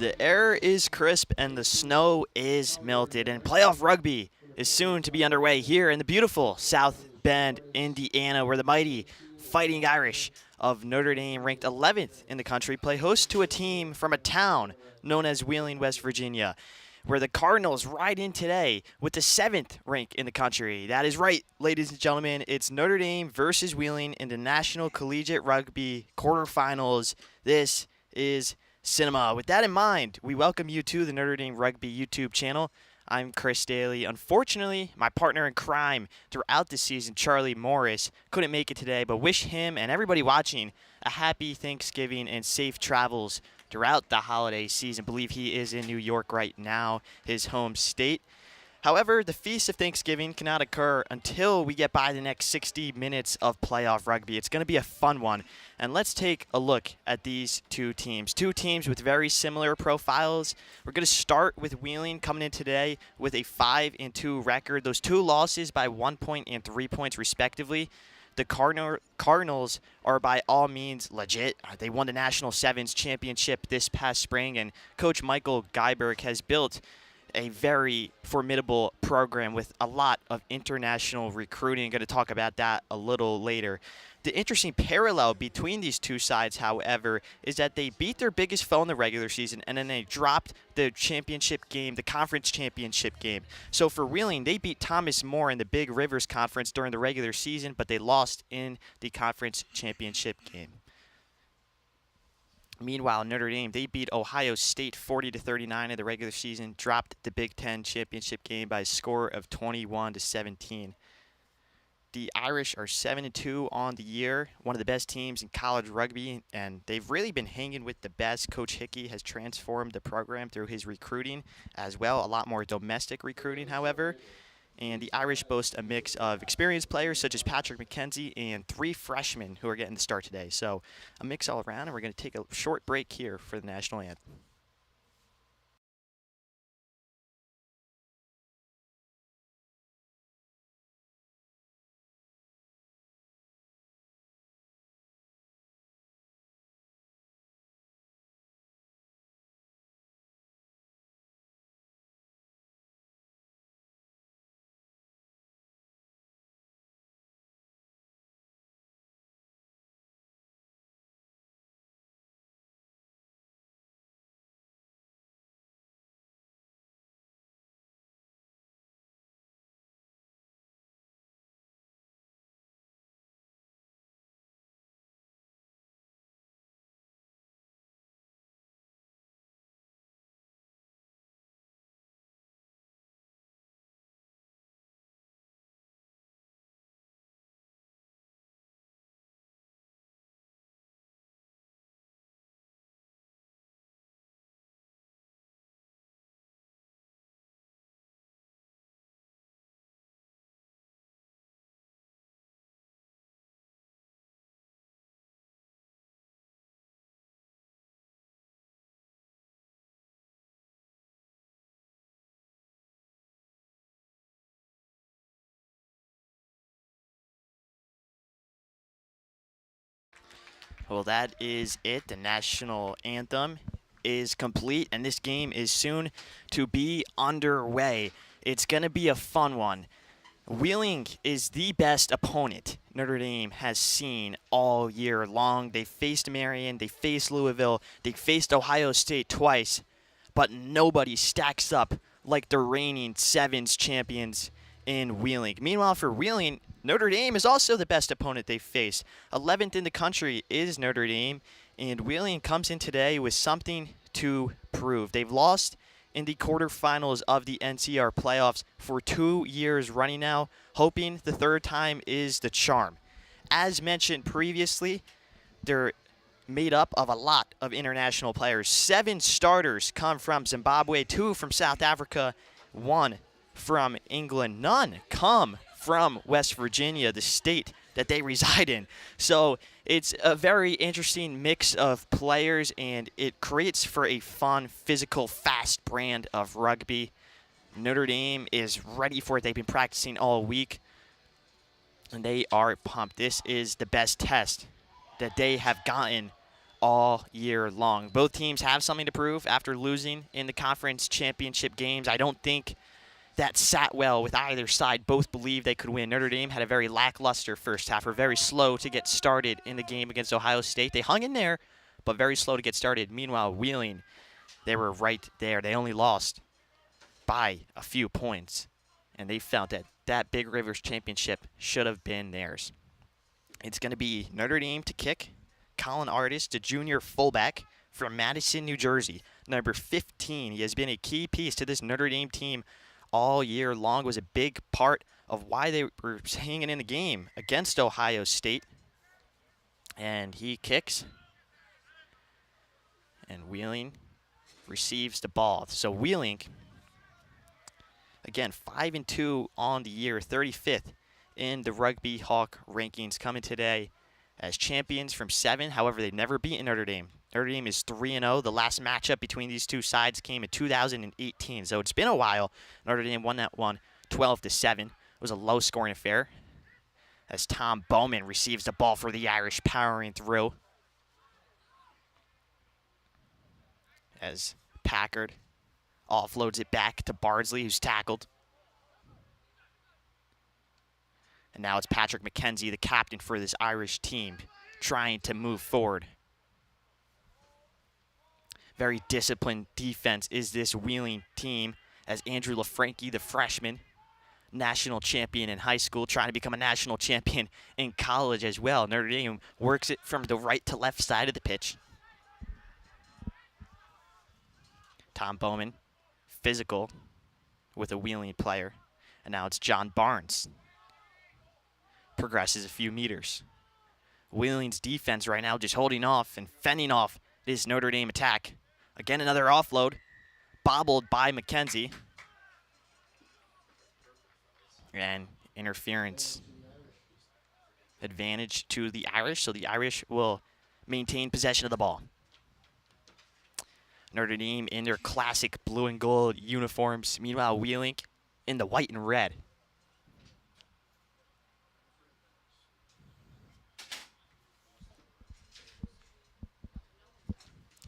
The air is crisp and the snow is melted, and playoff rugby is soon to be underway here in the beautiful South Bend, Indiana, where the mighty Fighting Irish of Notre Dame, ranked 11th in the country, play host to a team from a town known as Wheeling, West Virginia, where the Cardinals ride in today with the 7th rank in the country. That is right, ladies and gentlemen. It's Notre Dame versus Wheeling in the National Collegiate Rugby quarterfinals. This is cinema. With that in mind, we welcome you to the Notre Dame Rugby YouTube channel. I'm Chris Daly. Unfortunately, my partner in crime throughout the season, Charlie Morris, couldn't make it today, but wish him and everybody watching a happy Thanksgiving and safe travels throughout the holiday season. I believe he is in New York right now, his home state. However, the Feast of Thanksgiving cannot occur until we get by the next 60 minutes of playoff rugby. It's going to be a fun one. And let's take a look at these two teams. Two teams with very similar profiles. We're going to start with Wheeling coming in today with a 5-2 record. Those two losses by 1 point and 3 points respectively. The Cardinals are by all means legit. They won the National Sevens Championship this past spring, and Coach Michael Geiberg has built a very formidable program with a lot of international recruiting. I'm going to talk about that a little later. The interesting parallel between these two sides, however, is that they beat their biggest foe in the regular season, and then they dropped the championship game, the conference championship game. So for Wheeling, they beat Thomas More in the Big Rivers Conference during the regular season, but they lost in the conference championship game. Meanwhile, Notre Dame, they beat Ohio State 40-39 in the regular season, dropped the Big Ten championship game by a score of 21-17. The Irish are 7-2 on the year, one of the best teams in college rugby, and they've really been hanging with the best. Coach Hickey has transformed the program through his recruiting as well, a lot more domestic recruiting, however. And the Irish boast a mix of experienced players such as Patrick McKenzie and 3 freshmen who are getting the start today. So a mix all around, and we're going to take a short break here for the national anthem. Well, that is it. The national anthem is complete, and this game is soon to be underway. It's going to be a fun one. Wheeling is the best opponent Notre Dame has seen all year long. They faced Marion, they faced Louisville, they faced Ohio State twice, but nobody stacks up like the reigning Sevens champions in Wheeling. Meanwhile, for Wheeling, Notre Dame is also the best opponent they've faced. 11th in the country is Notre Dame, and Wheeling comes in today with something to prove. They've lost in the quarterfinals of the NCR playoffs for 2 years running now, hoping the third time is the charm. As mentioned previously, they're made up of a lot of international players. 7 starters come from Zimbabwe, 2 from South Africa, 1 from England. None come from West Virginia, the state that they reside in. So it's a very interesting mix of players, and it creates for a fun, physical, fast brand of rugby. Notre Dame is ready for it. They've been practicing all week, and they are pumped. This is the best test that they have gotten all year long. Both teams have something to prove after losing in the conference championship games. I don't think that sat well with either side. Both believed they could win. Notre Dame had a very lackluster first half. Were very slow to get started in the game against Ohio State. They hung in there, but very slow to get started. Meanwhile, Wheeling, they were right there. They only lost by a few points, and they felt that that Big Rivers championship should have been theirs. It's going to be Notre Dame to kick. Colin Artist, a junior fullback from Madison, New Jersey. Number 15. He has been a key piece to this Notre Dame team all year long. Was a big part of why they were hanging in the game against Ohio State. And he kicks. And Wheeling receives the ball. So Wheeling, again, 5-2 on the year, 35th in the Rugby Hawk rankings, coming today as champions from 7. However, they've never beaten Notre Dame. Notre Dame is 3-0. The last matchup between these two sides came in 2018. So it's been a while. Notre Dame won that one 12-7. It was a low-scoring affair as Tom Bowman receives the ball for the Irish, powering through. As Packard offloads it back to Bardsley, who's tackled. And now it's Patrick McKenzie, the captain for this Irish team, trying to move forward. Very disciplined defense is this Wheeling team, as Andrew LaFranchi, the freshman, national champion in high school, trying to become a national champion in college as well. Notre Dame works it from the right to left side of the pitch. Tom Bowman, physical with a Wheeling player. And now it's John Barnes. Progresses a few meters. Wheeling's defense right now just holding off and fending off this Notre Dame attack. Again, another offload, bobbled by McKenzie. And interference. Advantage to the Irish, so the Irish will maintain possession of the ball. Notre Dame in their classic blue and gold uniforms. Meanwhile, Wheeling in the white and red.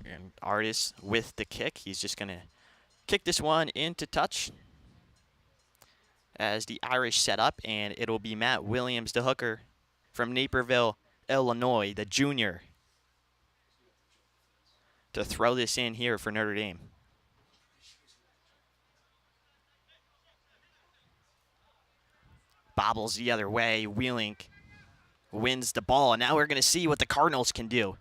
And Artist with the kick. He's just going to kick this one into touch as the Irish set up, and it'll be Matt Williams, the hooker from Naperville, Illinois, the junior, to throw this in here for Notre Dame. Bobbles the other way. Wheeling wins the ball, and now we're going to see what the Cardinals can do.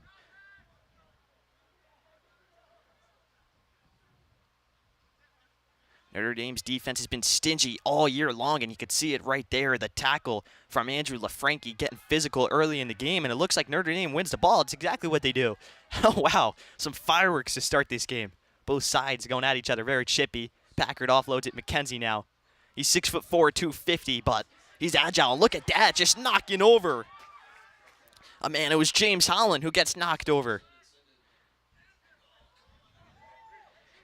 Notre Dame's defense has been stingy all year long, and you could see it right there. The tackle from Andrew LaFranchi getting physical early in the game, and it looks like Notre Dame wins the ball. It's exactly what they do. Oh, wow. Some fireworks to start this game. Both sides going at each other, very chippy. Packard offloads at McKenzie now. He's 6'4", 250, but he's agile. Look at that, just knocking over. Oh, man, it was James Holland who gets knocked over.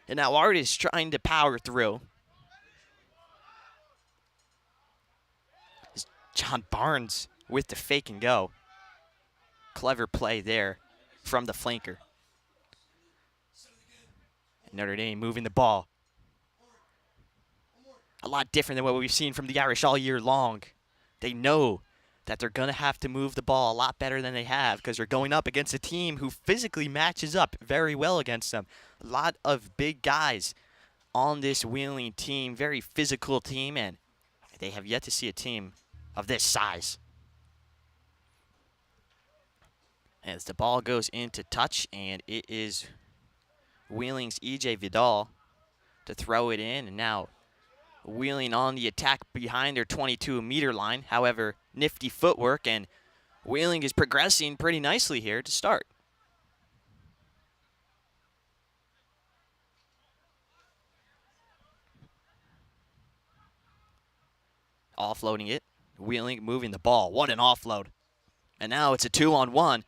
And now Artist trying to power through. John Barnes with the fake and go. Clever play there from the flanker. And Notre Dame moving the ball. A lot different than what we've seen from the Irish all year long. They know that they're going to have to move the ball a lot better than they have because they're going up against a team who physically matches up very well against them. A lot of big guys on this Wheeling team, very physical team, and they have yet to see a team of this size. As the ball goes into touch, and it is Wheeling's E.J. Vidal to throw it in, and now Wheeling on the attack behind their 22-meter line. However, nifty footwork, and Wheeling is progressing pretty nicely here to start. Offloading it. Wheeling moving the ball. What an offload. And now it's a 2-on-1.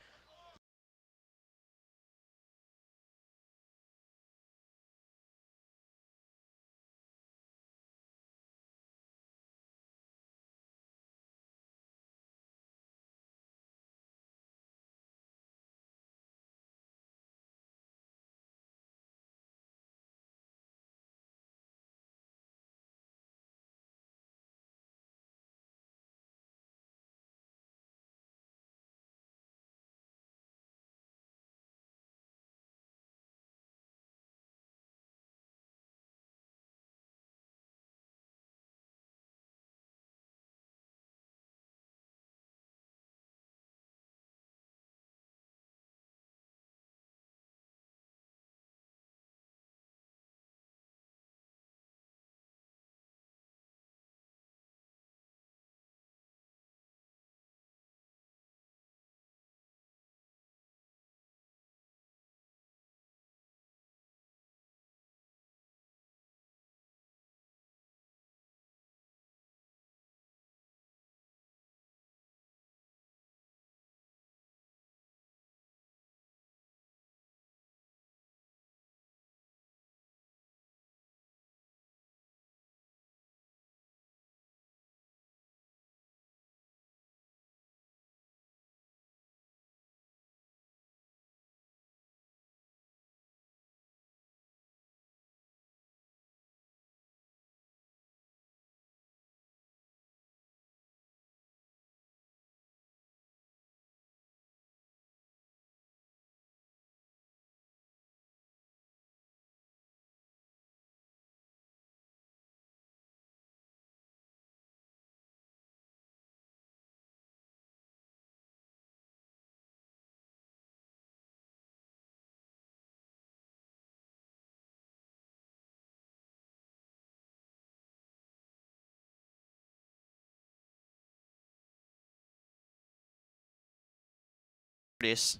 Artis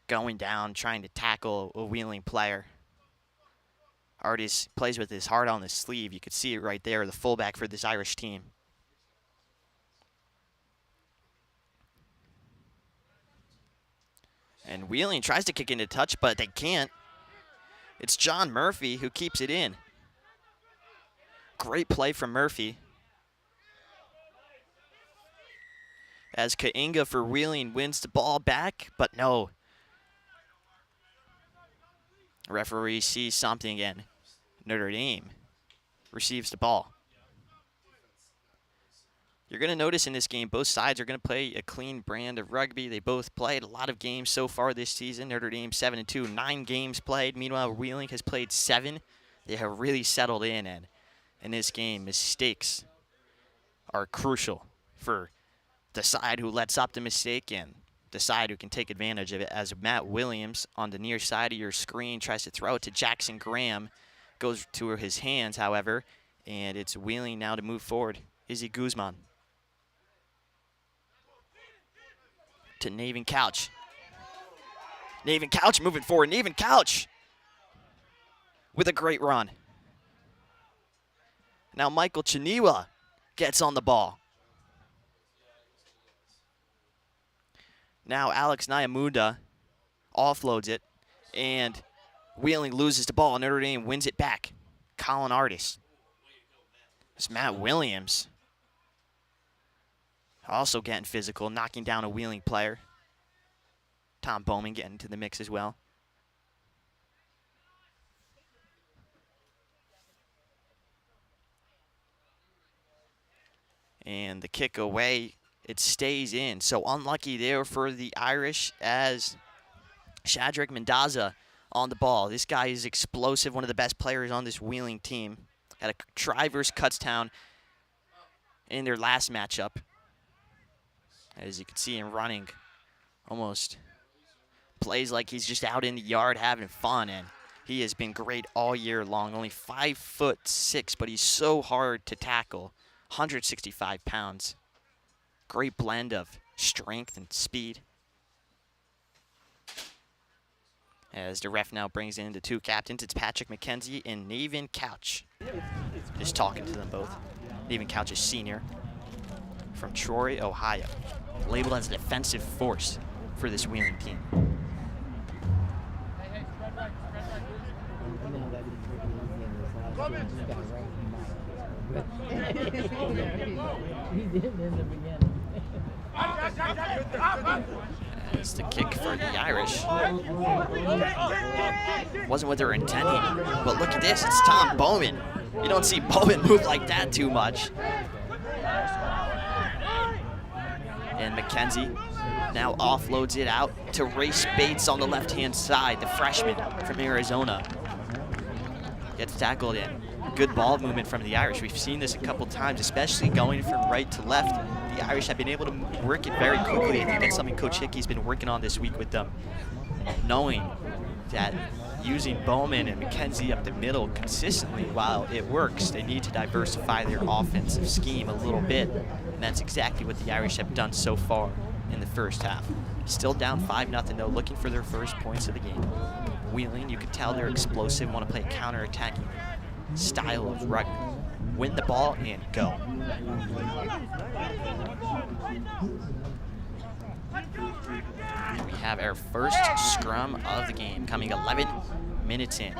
going down, trying to tackle a Wheeling player. Artis plays with his heart on his sleeve. You could see it right there, the fullback for this Irish team. And Wheeling tries to kick into touch, but they can't. It's John Murphy who keeps it in. Great play from Murphy. As Kainga for Wheeling wins the ball back, but no. Referee sees something again. Notre Dame receives the ball. You're going to notice in this game, both sides are going to play a clean brand of rugby. They both played a lot of games so far this season. Notre Dame 7-2, 9 games played. Meanwhile, Wheeling has played 7. They have really settled in, and in this game, mistakes are crucial for the side who lets up the mistake and the side who can take advantage of it, as Matt Williams on the near side of your screen tries to throw it to Jackson Graham. Goes to his hands, however, and it's Wheeling now to move forward. Izzy Guzman to Navin Couch. Navin Couch moving forward. Navin Couch with a great run. Now Michael Chiniwa gets on the ball. Now Alex Nyamunda offloads it, and Wheeling loses the ball. Notre Dame wins it back. Colin Artis. It's Matt Williams. Also getting physical, knocking down a Wheeling player. Tom Bowman getting into the mix as well. And the kick away, it stays in. So unlucky there for the Irish as Shadrach Mendaza on the ball. This guy is explosive, one of the best players on this Wheeling team. Had a try versus Kutztown in their last matchup. As you can see him running, almost plays like he's just out in the yard having fun, and he has been great all year long. Only 5'6", but he's so hard to tackle. 165 pounds. Great blend of strength and speed. As the ref now brings in the two captains, it's Patrick McKenzie and Navin Couch. Just talking to them both. Navin Couch is senior from Troy, Ohio. Labeled as a defensive force for this Wheeling team. It's the kick for the Irish. Wasn't what they were intending, but look at this, it's Tom Bowman. You don't see Bowman move like that too much. And McKenzie now offloads it out to Race Bates on the left-hand side, the freshman from Arizona. Gets tackled in. Good ball movement from the Irish. We've seen this a couple times, especially going from right to left. The Irish have been able to work it very quickly. I think that's something Coach Hickey's been working on this week with them, knowing that using Bowman and McKenzie up the middle consistently, while it works, they need to diversify their offensive scheme a little bit. And that's exactly what the Irish have done so far in the first half. Still down 5-0 though, looking for their first points of the game. Wheeling, you can tell they're explosive, want to play a counter-attacking style of rugby. Win the ball and go. We have our first scrum of the game coming 11 minutes in.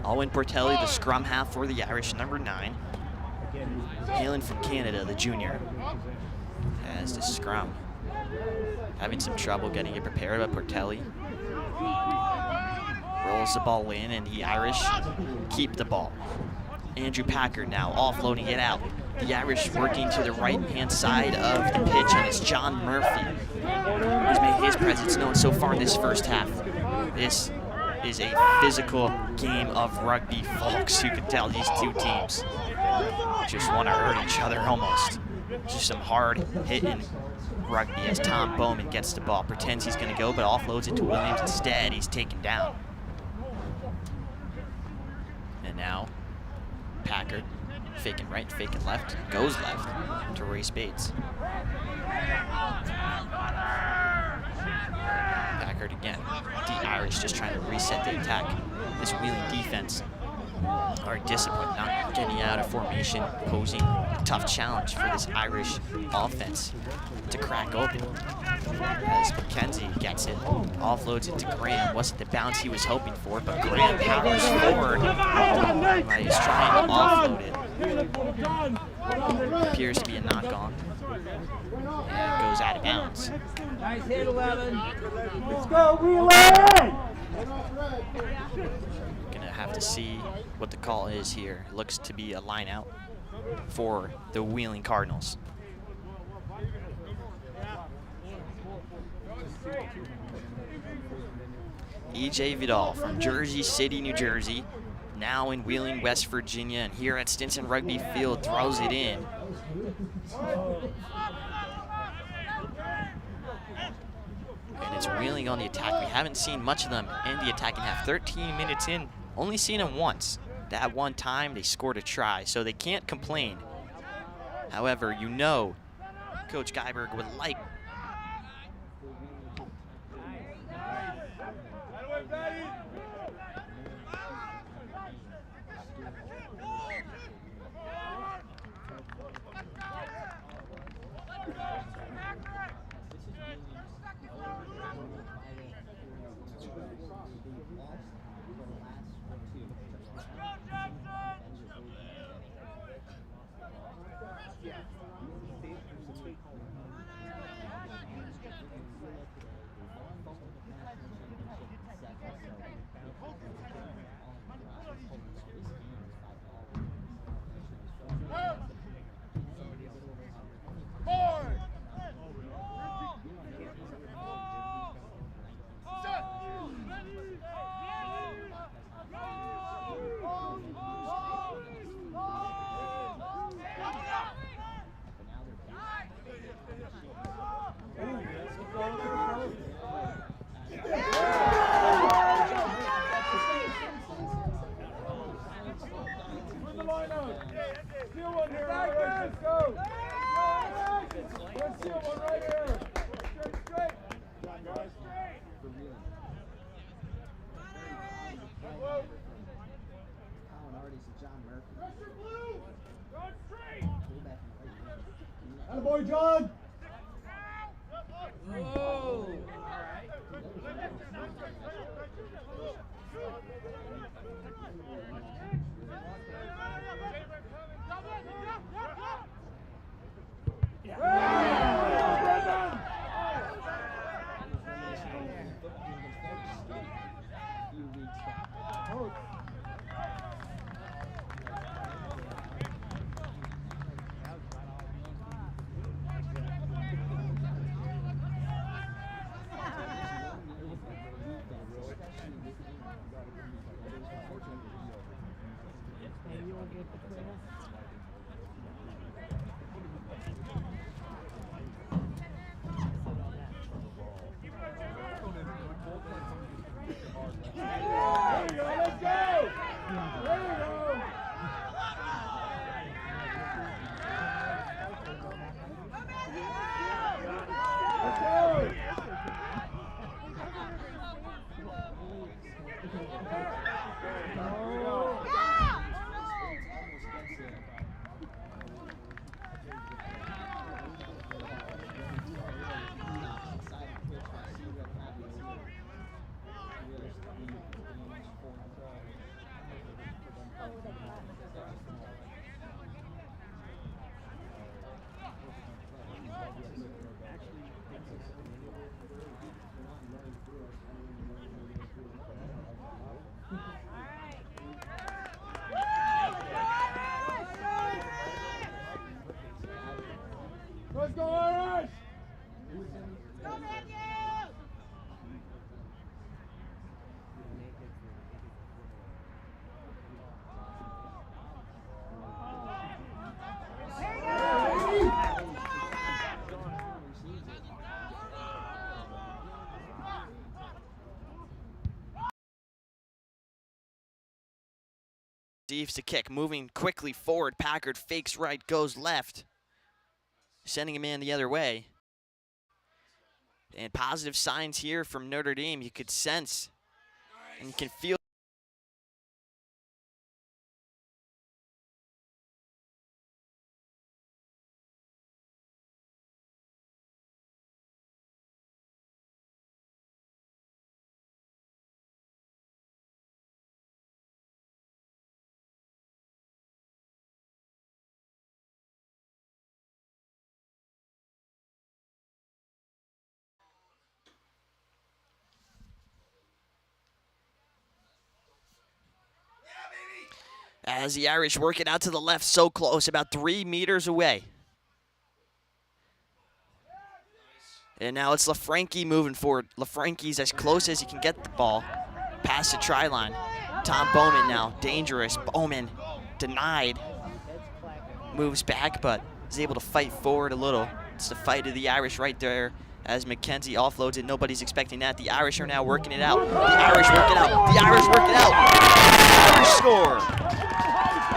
Owen Portelli, the scrum half for the Irish, number 9. Hailing from Canada, the junior, as the scrum. Having some trouble getting it prepared, but Portelli rolls the ball in, and the Irish keep the ball. Andrew Packard now offloading it out. The Irish working to the right-hand side of the pitch, and it's John Murphy who's made his presence known so far in this first half. This is a physical game of rugby, folks. You can tell these two teams just want to hurt each other almost. Just some hard hitting rugby as Tom Bowman gets the ball, pretends he's going to go, but offloads it to Williams instead. He's taken down. And now Packard faking right, faking left, goes left to Ray Spades. Packard again. The Irish just trying to reset the attack. This wheeling defense are disciplined, not getting out of formation, posing a tough challenge for this Irish offense to crack open. As McKenzie gets it, offloads it to Graham. Wasn't the bounce he was hoping for, but Graham powers forward. He's trying to offload it. Appears to be a knock-on. And goes out of bounds. Nice hit, 11. Let's go, relay! Gonna have to see what the call is here. It looks to be a line out for the Wheeling Cardinals. E.J. Vidal from Jersey City, New Jersey, now in Wheeling, West Virginia, and here at Stinson Rugby Field throws it in. And it's Wheeling on the attack. We haven't seen much of them in the attacking half. 13 minutes in, only seen them once. That one time they scored a try, so they can't complain. However, you know Coach Guyberg would like Boy, John. Oh. receives the kick, moving quickly forward. Packard fakes right, goes left, sending a man the other way. And positive signs here from Notre Dame. You could sense and you can feel. As the Irish work it out to the left, so close, about 3 meters away. And now it's LaFranchi moving forward. LaFranchi's as close as he can get the ball. Past the try line. Tom Bowman now, dangerous. Bowman denied. Moves back, but is able to fight forward a little. It's the fight of the Irish right there as McKenzie offloads it. Nobody's expecting that. The Irish are now working it out. The Irish work it out. The Irish work it out. The Irish score.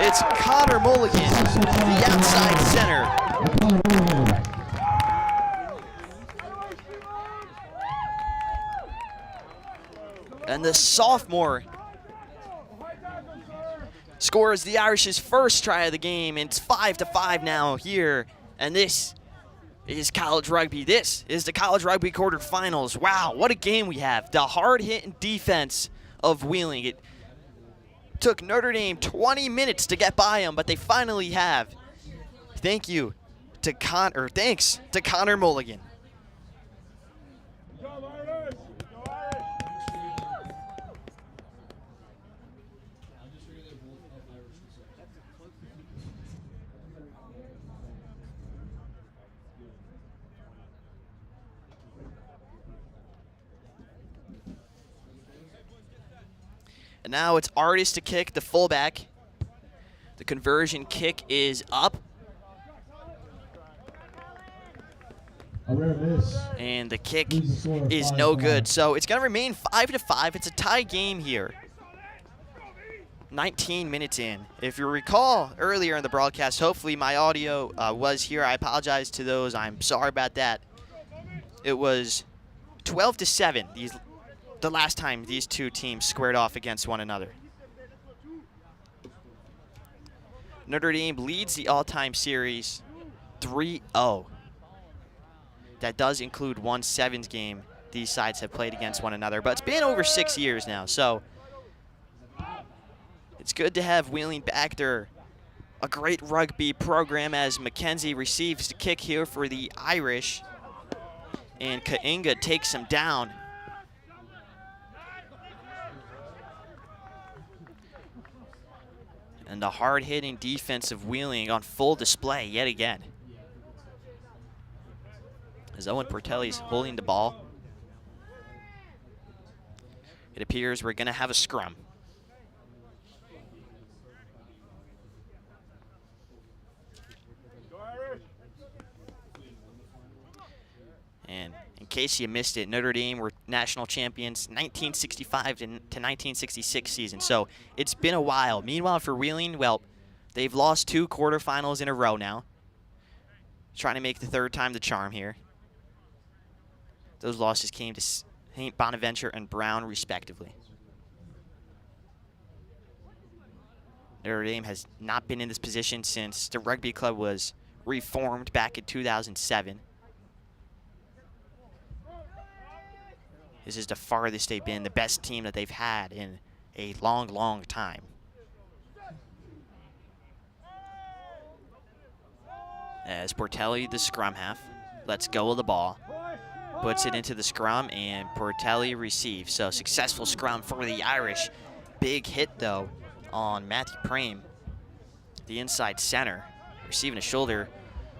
It's Connor Mulligan, the outside center. And the sophomore scores the Irish's first try of the game. And it's 5-5 now here. And this is college rugby. This is the college rugby quarterfinals. Wow, what a game we have. The hard-hitting defense of Wheeling. It took Notre Dame 20 minutes to get by them, but they finally have. Thanks to Connor Mulligan. And now it's Artis to kick, the fullback. The conversion kick is up. And the kick is no good. So it's going to remain 5-5. It's a tie game here. 19 minutes in. If you recall earlier in the broadcast, hopefully my audio was here. I apologize to those. I'm sorry about that. It was 12-7. The last time these two teams squared off against one another. Notre Dame leads the all-time series 3-0. That does include one sevens game these sides have played against one another, but it's been over 6 years now, so it's good to have Wheeling back. They're a great rugby program as McKenzie receives the kick here for the Irish, and Kainga takes him down. And the hard-hitting defense of Wheeling on full display yet again. As Owen Portelli's holding the ball. It appears we're going to have a scrum. And in case you missed it, Notre Dame were national champions 1965 to 1966 season. So it's been a while. Meanwhile, for Wheeling, well, they've lost 2 quarterfinals in a row now. Trying to make the third time the charm here. Those losses came to St. Bonaventure and Brown, respectively. Notre Dame has not been in this position since the rugby club was reformed back in 2007. This is the farthest they've been, the best team that they've had in a long, long time. As Portelli, the scrum half, lets go of the ball. Puts it into the scrum, and Portelli receives. So successful scrum for the Irish. Big hit, though, on Matthew Prame, the inside center. Receiving a shoulder.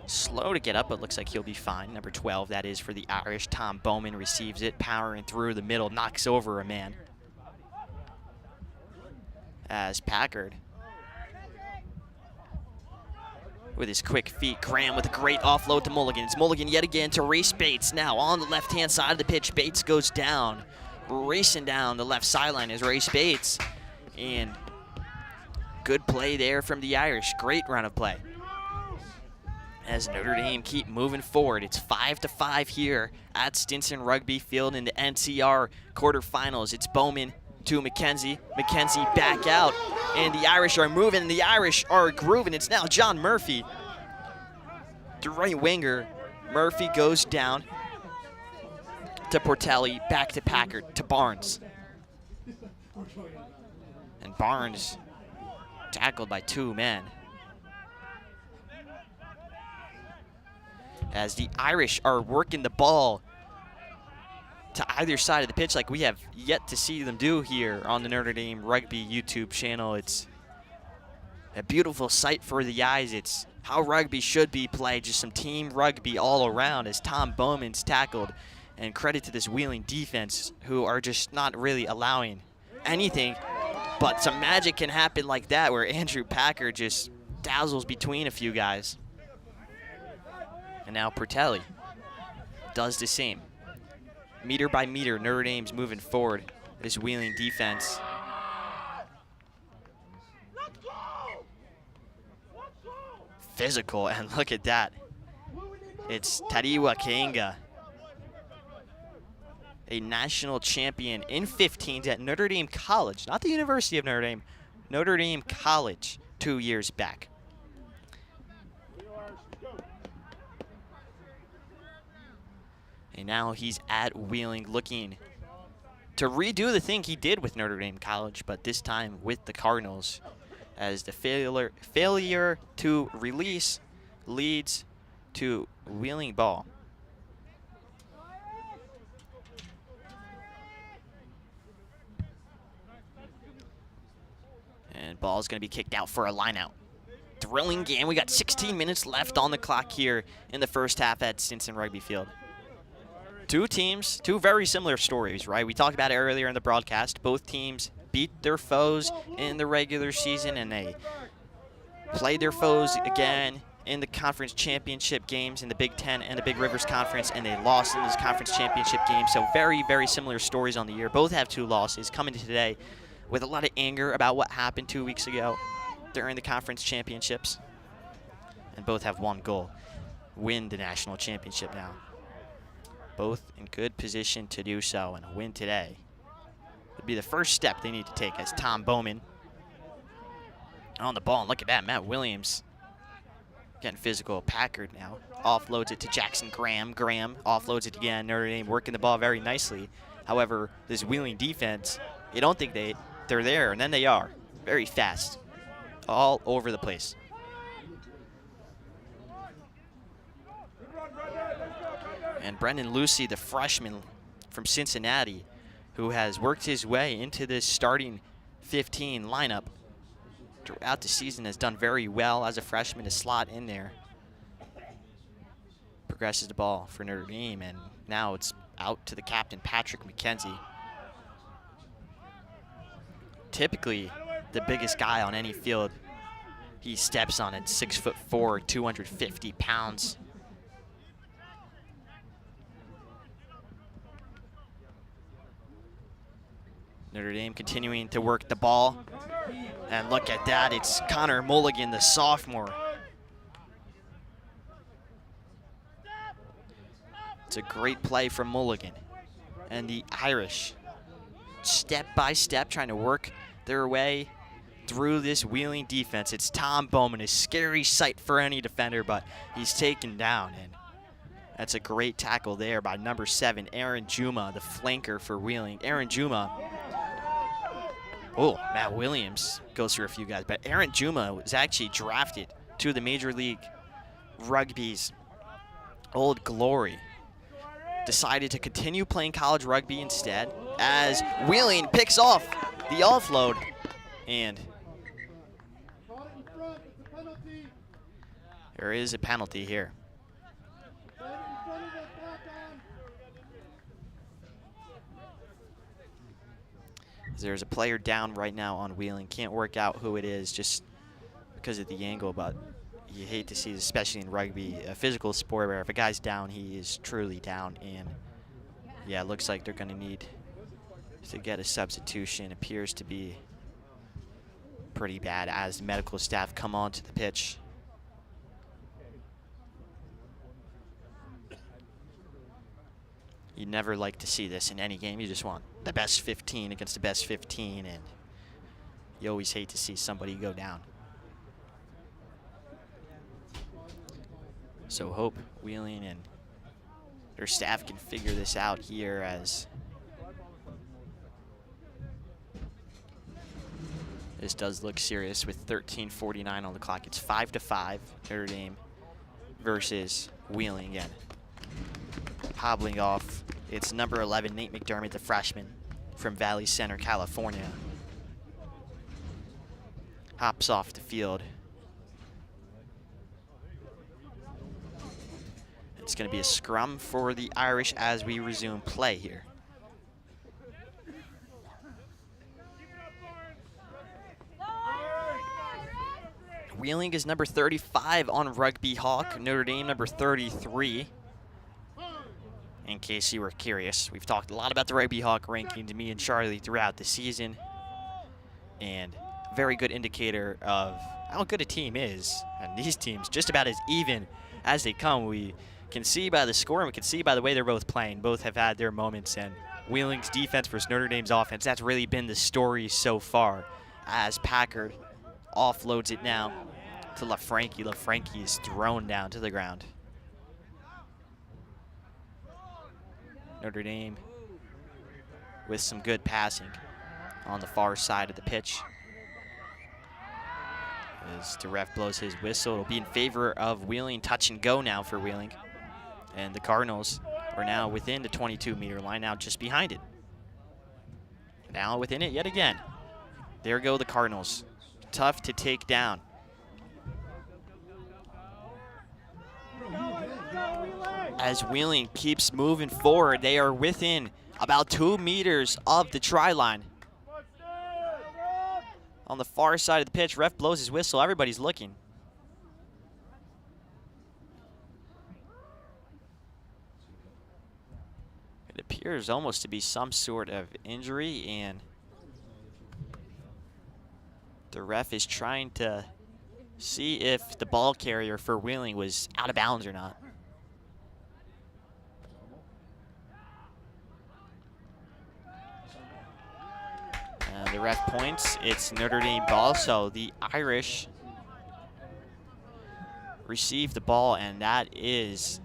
Slow to get up, but looks like he'll be fine. Number 12, that is for the Irish. Tom Bowman receives it, powering through the middle, knocks over a man. As Packard, with his quick feet, Graham with a great offload to Mulligan. It's Mulligan yet again to Reese Bates. Now on the left-hand side of the pitch, Bates goes down. Racing down the left sideline is Reese Bates. And Good play there from the Irish. Great run of play. As Notre Dame keep moving forward, it's 5-5 here at Stinson Rugby Field in the NCR quarterfinals. It's Bowman to McKenzie. McKenzie back out, and the Irish are moving, and the Irish are grooving. It's now John Murphy, the right winger. Murphy goes down to Portelli, back to Packard, to Barnes. And Barnes tackled by 2 men. As the Irish are working the ball to either side of the pitch like we have yet to see them do here on the Notre Dame Rugby YouTube channel. It's a beautiful sight for the eyes. It's how rugby should be played, just some team rugby all around as Tom Bowman's tackled. And credit to this Wheeling defense, who are just not really allowing anything, but some magic can happen like that where Andrew Packard just dazzles between a few guys. And now Portelli does the same. Meter by meter, Notre Dame's moving forward. This Wheeling defense. Physical, and look at that. It's Tariwa Kainga, a national champion in 15s at Notre Dame College, not the University of Notre Dame, Notre Dame College 2 years back. And now he's at Wheeling looking to redo the thing he did with Notre Dame College, but this time with the Cardinals, as the failure to release leads to Wheeling ball. And ball's going to be kicked out for a line out. Thrilling game. We got 16 minutes left on the clock here in the first half at Stinson Rugby Field. Two teams, two very similar stories, right? We talked about it earlier in the broadcast. Both teams beat their foes in the regular season, and they played their foes again in the conference championship games in the Big Ten and the Big Rivers Conference, and they lost in those conference championship games. So very, very similar stories on the year. Both have 2 losses coming to today with a lot of anger about what happened 2 weeks ago during the conference championships. And both have 1 goal: win the national championship now. Both in good position to do so, and a win today would be the first step they need to take as Tom Bowman on the ball. And look at that, Matt Williams getting physical. Packard now offloads it to Jackson Graham. Graham offloads it again. Notre Dame working the ball very nicely. However, this Wheeling defense, you don't think they're there, and then they are. Very fast, all over the place. And Brendan Lucy, the freshman from Cincinnati, who has worked his way into this starting 15 lineup throughout the season, has done very well as a freshman to slot in there. Progresses the ball for Notre Dame, and now it's out to the captain, Patrick McKenzie. Typically the biggest guy on any field he steps on it, 6'4", 250 pounds. Notre Dame continuing to work the ball. And look at that, it's Connor Mulligan, the sophomore. It's a great play from Mulligan. And the Irish, step by step, trying to work their way through this Wheeling defense. It's Tom Bowman, a scary sight for any defender, but he's taken down. And that's a great tackle there by number 7, Aaron Juma, the flanker for Wheeling. Aaron Juma. Oh, Matt Williams goes through a few guys, but Aaron Juma was actually drafted to the Major League Rugby's Old Glory. Decided to continue playing college rugby instead, as Wheeling picks off the offload, and there is a penalty here. There's a player down right now on Wheeling. Can't work out who it is just because of the angle, but you hate to see, especially in rugby, a physical sport where if a guy's down, he is truly down. And yeah, it looks like they're going to need to get a substitution. Appears to be pretty bad as medical staff come onto the pitch. You never like to see this in any game. You just want the best 15 against the best 15, and you always hate to see somebody go down. So hope Wheeling and their staff can figure this out here as this does look serious with 13:49 on the clock. It's 5-5 Notre Dame versus Wheeling again. Hobbling off, it's number 11, Nate McDermott, the freshman from Valley Center, California. Hops off the field. It's going to be a scrum for the Irish as we resume play here. Wheeling is number 35 on Rugby Hawk, Notre Dame number 33. In case you were curious, we've talked a lot about the Rugby Hawk ranking to me and Charlie throughout the season. And very good indicator of how good a team is. And these teams, just about as even as they come. We can see by the score and we can see by the way they're both playing. Both have had their moments, and Wheeling's defense versus Notre Dame's offense, that's really been the story so far as Packard offloads it now to LaFranchi. LaFranchi is thrown down to the ground. Notre Dame with some good passing on the far side of the pitch. As the ref blows his whistle, it'll be in favor of Wheeling. Touch and go now for Wheeling. And the Cardinals are now within the 22-meter line, now just behind it. Now within it yet again. There go the Cardinals. Tough to take down. As Wheeling keeps moving forward, they are within about 2 meters of the try line. On the far side of the pitch, ref blows his whistle. Everybody's looking. It appears almost to be some sort of injury, and the ref is trying to see if the ball carrier for Wheeling was out of bounds or not. The ref points, it's Notre Dame ball, so the Irish receive the ball, and that is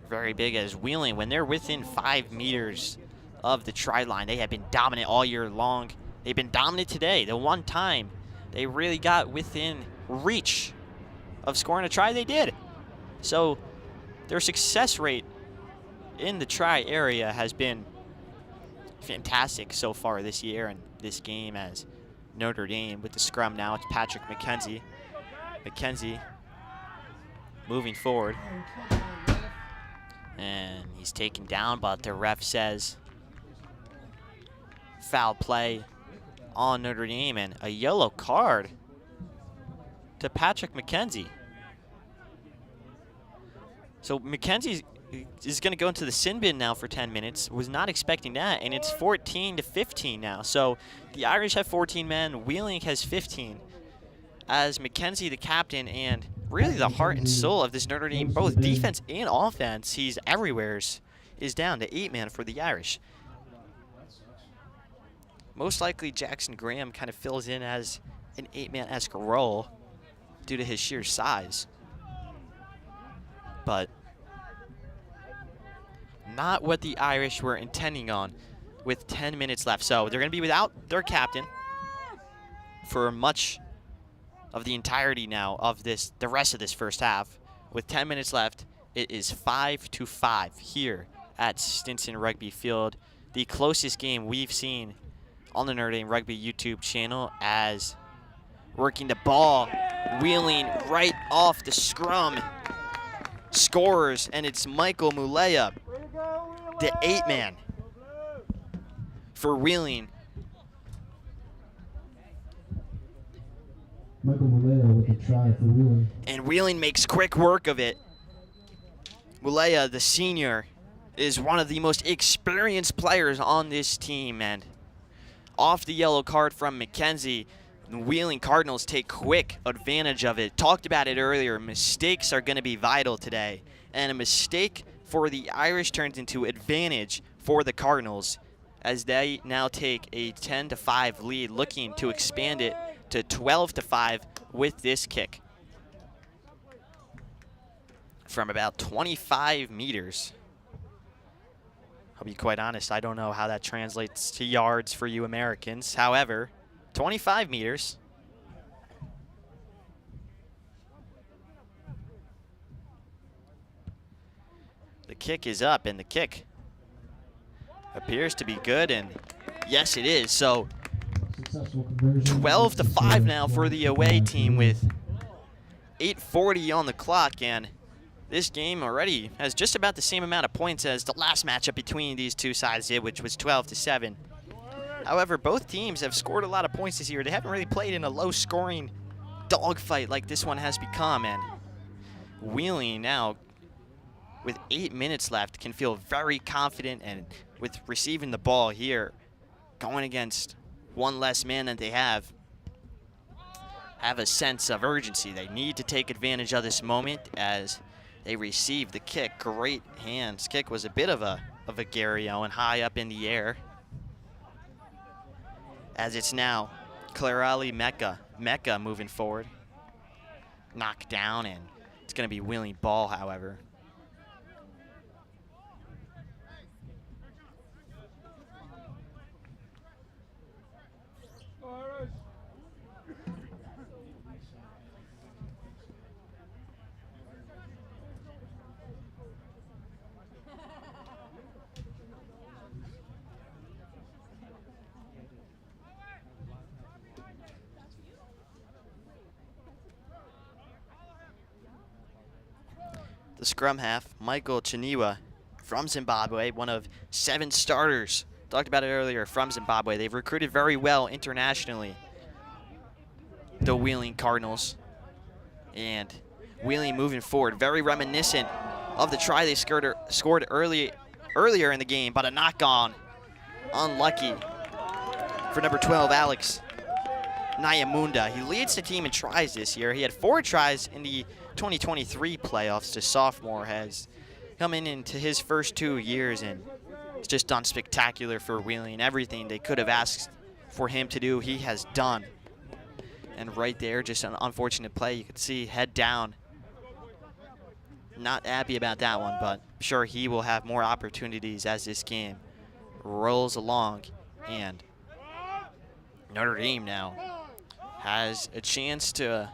very big as Wheeling, when they're within 5 meters of the try line, they have been dominant all year long. They've been dominant today. The one time they really got within reach of scoring a try, they did. So their success rate in the try area has been fantastic so far this year and this game, as Notre Dame with the scrum now. It's Patrick McKenzie. McKenzie moving forward. And he's taken down, but the ref says foul play on Notre Dame and a yellow card to Patrick McKenzie. So McKenzie is going to go into the sin bin now for 10 minutes. Was not expecting that, and it's 14-15 now. So the Irish have 14 men. Wheeling has 15. As McKenzie, the captain, and really the heart and soul of this Notre Dame, both defense and offense, he's everywhere, is down to 8 man for the Irish. Most likely Jackson Graham kind of fills in as an 8-man-esque role due to his sheer size. But not what the Irish were intending on with 10 minutes left. So they're going to be without their captain for much of the entirety now of the rest of this first half. With 10 minutes left, it is 5-5 here at Stinson Rugby Field. The closest game we've seen on the Notre Dame Rugby YouTube channel, as working the ball, Wheeling right off the scrum, scores, and it's Michael Mulea, the 8-man for Wheeling. Michael Mulea with a try for Wheeling. And Wheeling makes quick work of it. Mulea, the senior, is one of the most experienced players on this team, and off the yellow card from McKenzie, The Wheeling Cardinals take quick advantage of it. Talked about it earlier. Mistakes are going to be vital today. And a mistake for the Irish turns into advantage for the Cardinals as they now take a 10-5 lead, looking to expand it to 12-5 with this kick from about 25 meters. I'll be quite honest, I don't know how that translates to yards for you Americans. However, 25 meters. The kick is up, and the kick appears to be good, and yes, it is. So 12-5 now for the away team with 8:40 on the clock, and this game already has just about the same amount of points as the last matchup between these two sides did, which was 12-7. However, both teams have scored a lot of points this year. They haven't really played in a low-scoring dogfight like this one has become, and Wheeling now, with 8 minutes left, can feel very confident, and with receiving the ball here, going against one less man that they have a sense of urgency. They need to take advantage of this moment as they receive the kick. Great hands. Kick was a bit of a Gary Owen, high up in the air. As it's now Clarali Mecca moving forward. Knocked down, and it's going to be Wheeling ball, however. The scrum half, Michael Chiniwa from Zimbabwe, one of 7 starters. Talked about it earlier, from Zimbabwe. They've recruited very well internationally, the Wheeling Cardinals. And Wheeling moving forward, very reminiscent of the try they scored earlier in the game, but a knock-on. Unlucky for number 12, Alex Nyamunda. He leads the team in tries this year. He had 4 tries in the 2023 playoffs. The sophomore has come into his first 2 years, and it's just done spectacular for Wheeling. Everything they could have asked for him to do, he has done. And right there, just an unfortunate play. You could see head down. Not happy about that one, but I'm sure he will have more opportunities as this game rolls along. And Notre Dame now has a chance to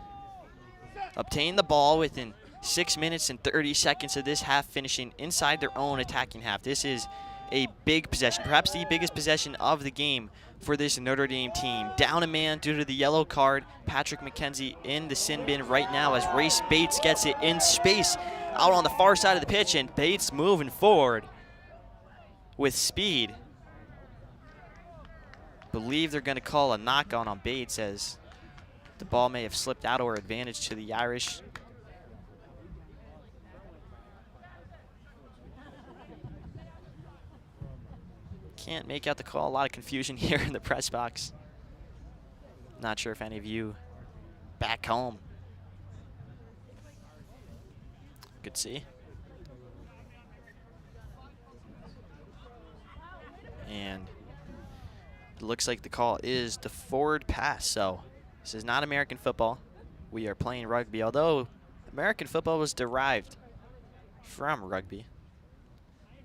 obtain the ball within 6 minutes and 30 seconds of this half, finishing inside their own attacking half. This is a big possession, perhaps the biggest possession of the game for this Notre Dame team. Down a man due to the yellow card. Patrick McKenzie in the sin bin right now as Race Bates gets it in space out on the far side of the pitch, and Bates moving forward with speed. Believe they're going to call a knock-on Bates as the ball may have slipped out or advantage to the Irish. Can't make out the call. A lot of confusion here in the press box. Not sure if any of you back home could see. And it looks like the call is the forward pass. So this is not American football. We are playing rugby, although American football was derived from rugby.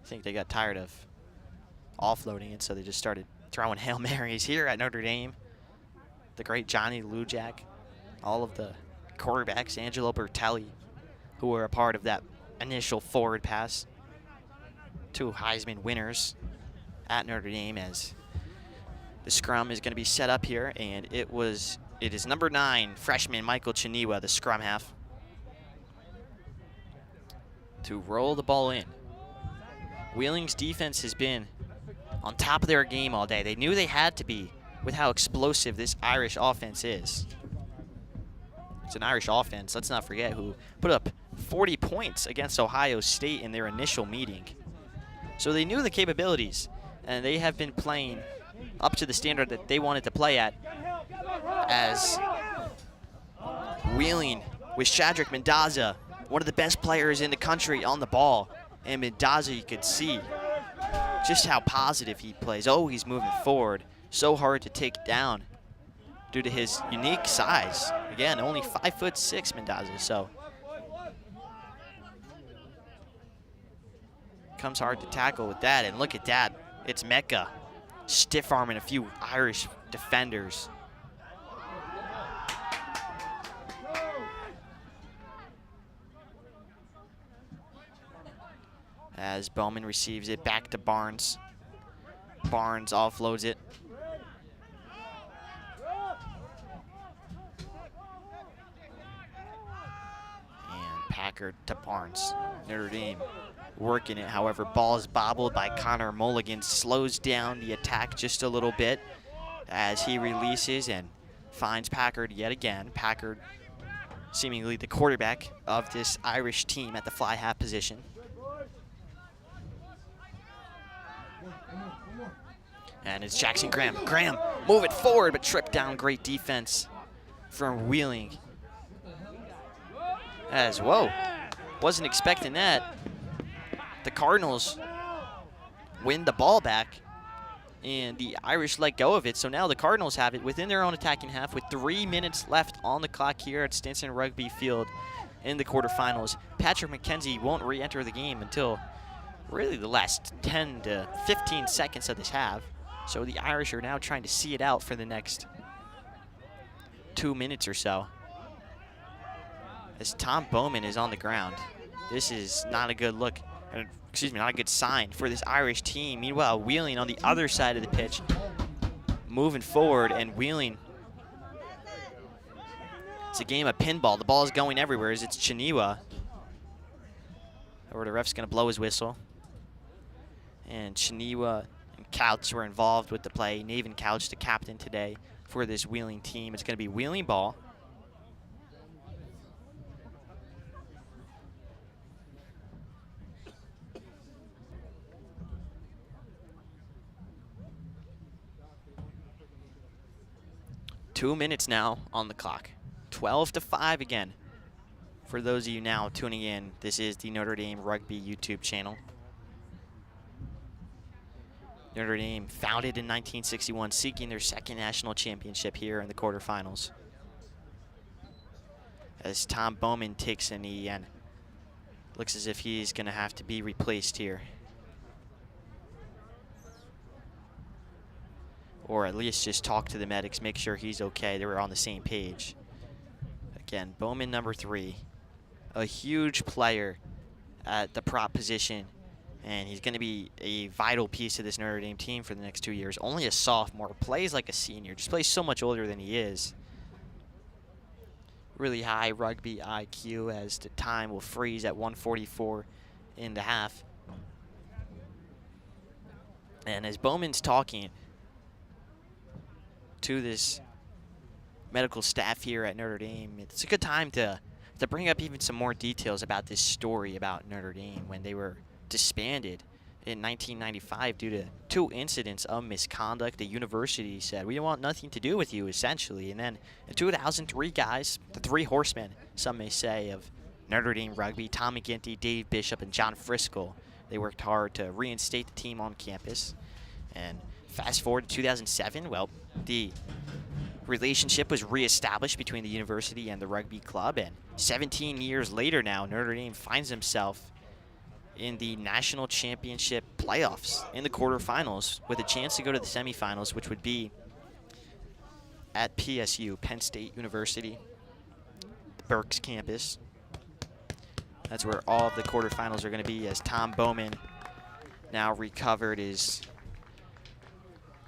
I think they got tired of offloading it, so they just started throwing Hail Marys here at Notre Dame. The great Johnny Lujak, all of the quarterbacks, Angelo Bertelli, who were a part of that initial forward pass. 2 Heisman winners at Notre Dame, as the scrum is going to be set up here, and it is number 9, freshman Michael Chiniwa, the scrum half, to roll the ball in. Wheeling's defense has been on top of their game all day. They knew they had to be with how explosive this Irish offense is. It's an Irish offense, let's not forget, who put up 40 points against Ohio State in their initial meeting. So they knew the capabilities, and they have been playing up to the standard that they wanted to play at as Wheeling with Shadrach Mendaza, one of the best players in the country on the ball. And Mendaza, you could see just how positive he plays. Oh, he's moving forward. So hard to take down due to his unique size. Again, only 5'6", Mendaza, so comes hard to tackle with that. And look at that, it's Mecca stiff arming a few Irish defenders. As Bowman receives it back to Barnes. Barnes offloads it. And Packard to Barnes. Notre Dame working it. However, ball is bobbled by Connor Mulligan. Slows down the attack just a little bit as he releases and finds Packard yet again. Packard seemingly the quarterback of this Irish team at the fly half position. And it's Jackson Graham. Graham, move it forward, but tripped down. Great defense from Wheeling. As, whoa, wasn't expecting that. The Cardinals win the ball back, and the Irish let go of it. So now the Cardinals have it within their own attacking half with 3 minutes left on the clock here at Stinson Rugby Field in the quarterfinals. Patrick McKenzie won't re-enter the game until really the last 10 to 15 seconds of this half. So the Irish are now trying to see it out for the next 2 minutes or so. As Tom Bowman is on the ground. This is not a good look, excuse me, not a good sign for this Irish team. Meanwhile, Wheeling on the other side of the pitch, moving forward, and Wheeling. It's a game of pinball. The ball is going everywhere as it's Chiniwa. Or the ref's gonna blow his whistle. And Chiniwa and Couch were involved with the play. Nathan Couch, the captain today for this Wheeling team. It's gonna be Wheeling ball. Two minutes now on the clock. 12-5 again. For those of you now tuning in, this is the Notre Dame Rugby YouTube channel. Notre Dame founded in 1961, seeking their second national championship here in the quarterfinals. As Tom Bowman takes a knee and looks as if he's going to have to be replaced here. Or at least just talk to the medics, make sure he's okay. They were on the same page. Again, Bowman number 3, a huge player at the prop position, and he's going to be a vital piece of this Notre Dame team for the next 2 years. Only a sophomore, plays like a senior, just plays so much older than he is. Really high rugby IQ as the time will freeze at 1:44 in the half. And as Bowman's talking to this medical staff here at Notre Dame, it's a good time to bring up even some more details about this story about Notre Dame when they were disbanded in 1995 due to 2 incidents of misconduct. The university said, we want nothing to do with you, essentially. And then in 2003 guys, the 3 horsemen, some may say, of Notre Dame rugby, Tom McGinty, Dave Bishop, and John Friskel, they worked hard to reinstate the team on campus. And fast forward to 2007, well, the relationship was reestablished between the university and the rugby club, and 17 years later now, Notre Dame finds himself in the national championship playoffs in the quarterfinals with a chance to go to the semifinals, which would be at PSU, Penn State University, the Berks campus. That's where all of the quarterfinals are going to be, as Tom Bowman, now recovered, is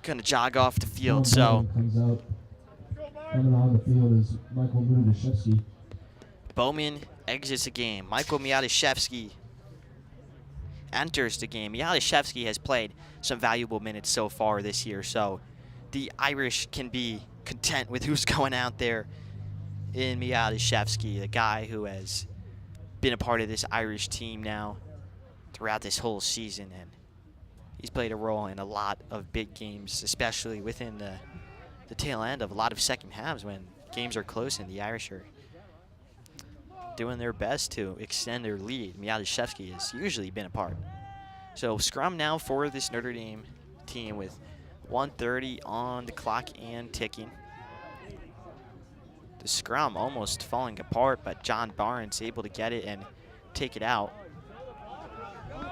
going to jog off the field. So comes out. Coming on the field is Michael Miadaszewski. Bowman exits the game. Michael Miadaszewski enters the game. Miadaszewski has played some valuable minutes so far this year, so the Irish can be content with who's going out there in Miadaszewski, the guy who has been a part of this Irish team now throughout this whole season, and he's played a role in a lot of big games, especially within the the tail end of a lot of second halves when games are close and the Irish are doing their best to extend their lead. Miadashevsky has usually been a part. So scrum now for this Notre Dame team with 1:30 on the clock and ticking. The scrum almost falling apart, but John Barnes able to get it and take it out.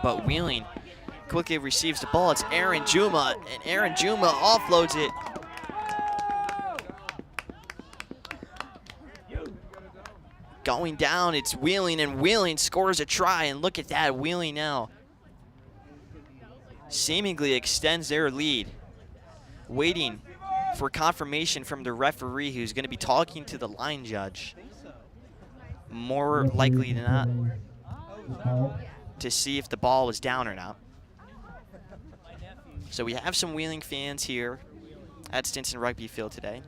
But Wheeling quickly receives the ball. It's Aaron Juma, and Aaron Juma offloads it. Going down, it's Wheeling, and Wheeling scores a try. And look at that, Wheeling now seemingly extends their lead. Waiting for confirmation from the referee, who's going to be talking to the line judge. More likely than not, to see if the ball was down or not. So we have some Wheeling fans here at Stinson Rugby Field today.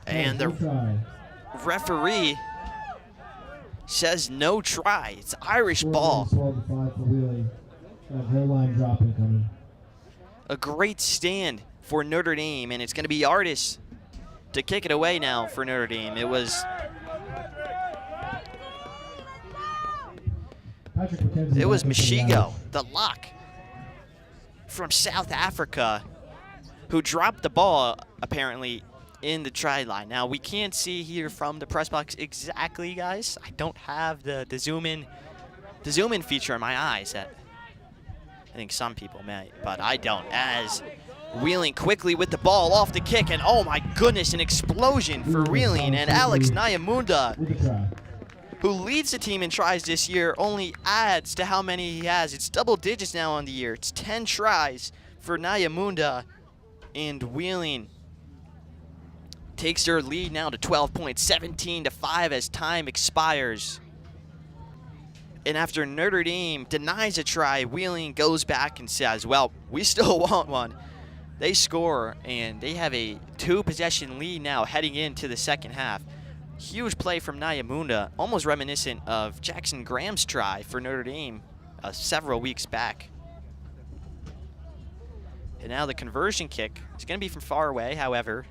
And the referee says no try. It's Irish ball. A great stand for Notre Dame, and it's going to be Artis to kick it away now for Notre Dame. It was Mashigo, the lock from South Africa, who dropped the ball apparently in the try line. Now we can't see here from the press box exactly, guys. I don't have the zoom in feature in my eyes. That I think some people may, but I don't. As Wheeling quickly with the ball off the kick, and oh my goodness, an explosion for Wheeling, and Alex Nyamunda, who leads the team in tries this year, only adds to how many he has. It's double digits now on the year. It's 10 tries for Nyamunda, and Wheeling takes their lead now to 12 points, 17-5 as time expires. And after Notre Dame denies a try, Wheeling goes back and says, well, we still want one. They score, and they have a 2-possession lead now heading into the second half. Huge play from Nyamunda, almost reminiscent of Jackson Graham's try for Notre Dame several weeks back. And now the conversion kick is going to be from far away. However,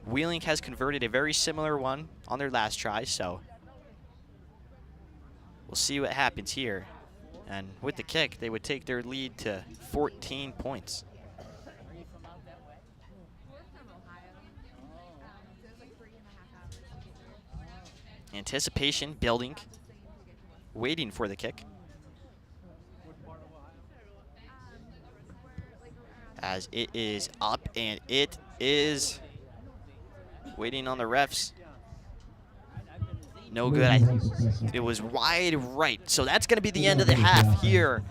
Wheeling has converted a very similar one on their last try, so we'll see what happens here. And with the kick, they would take their lead to 14 points. Anticipation building, waiting for the kick. As it is up, and it is waiting on the refs. No good. It was wide right. So that's going to be the end of the half here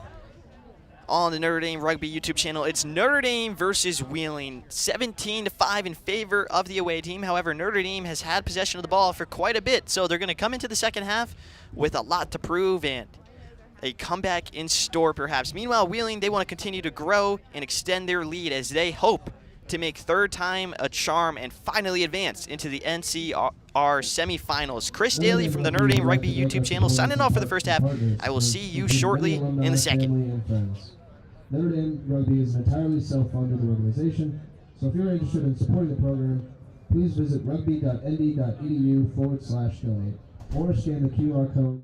on the Notre Dame Rugby YouTube channel. It's Notre Dame versus Wheeling, 17-5 in favor of the away team. However, Notre Dame has had possession of the ball for quite a bit, so they're going to come into the second half with a lot to prove and a comeback in store, perhaps. Meanwhile, Wheeling, they want to continue to grow and extend their lead as they hope to make third time a charm and finally advance into the NCR semifinals. Chris Daly from the Notre Dame Rugby YouTube channel signing off for the first half. I will see you shortly in the second. Notre Dame Rugby is an entirely self-funded organization, so if you're interested in supporting the program, please visit rugby.nd.edu/donate or scan the QR code.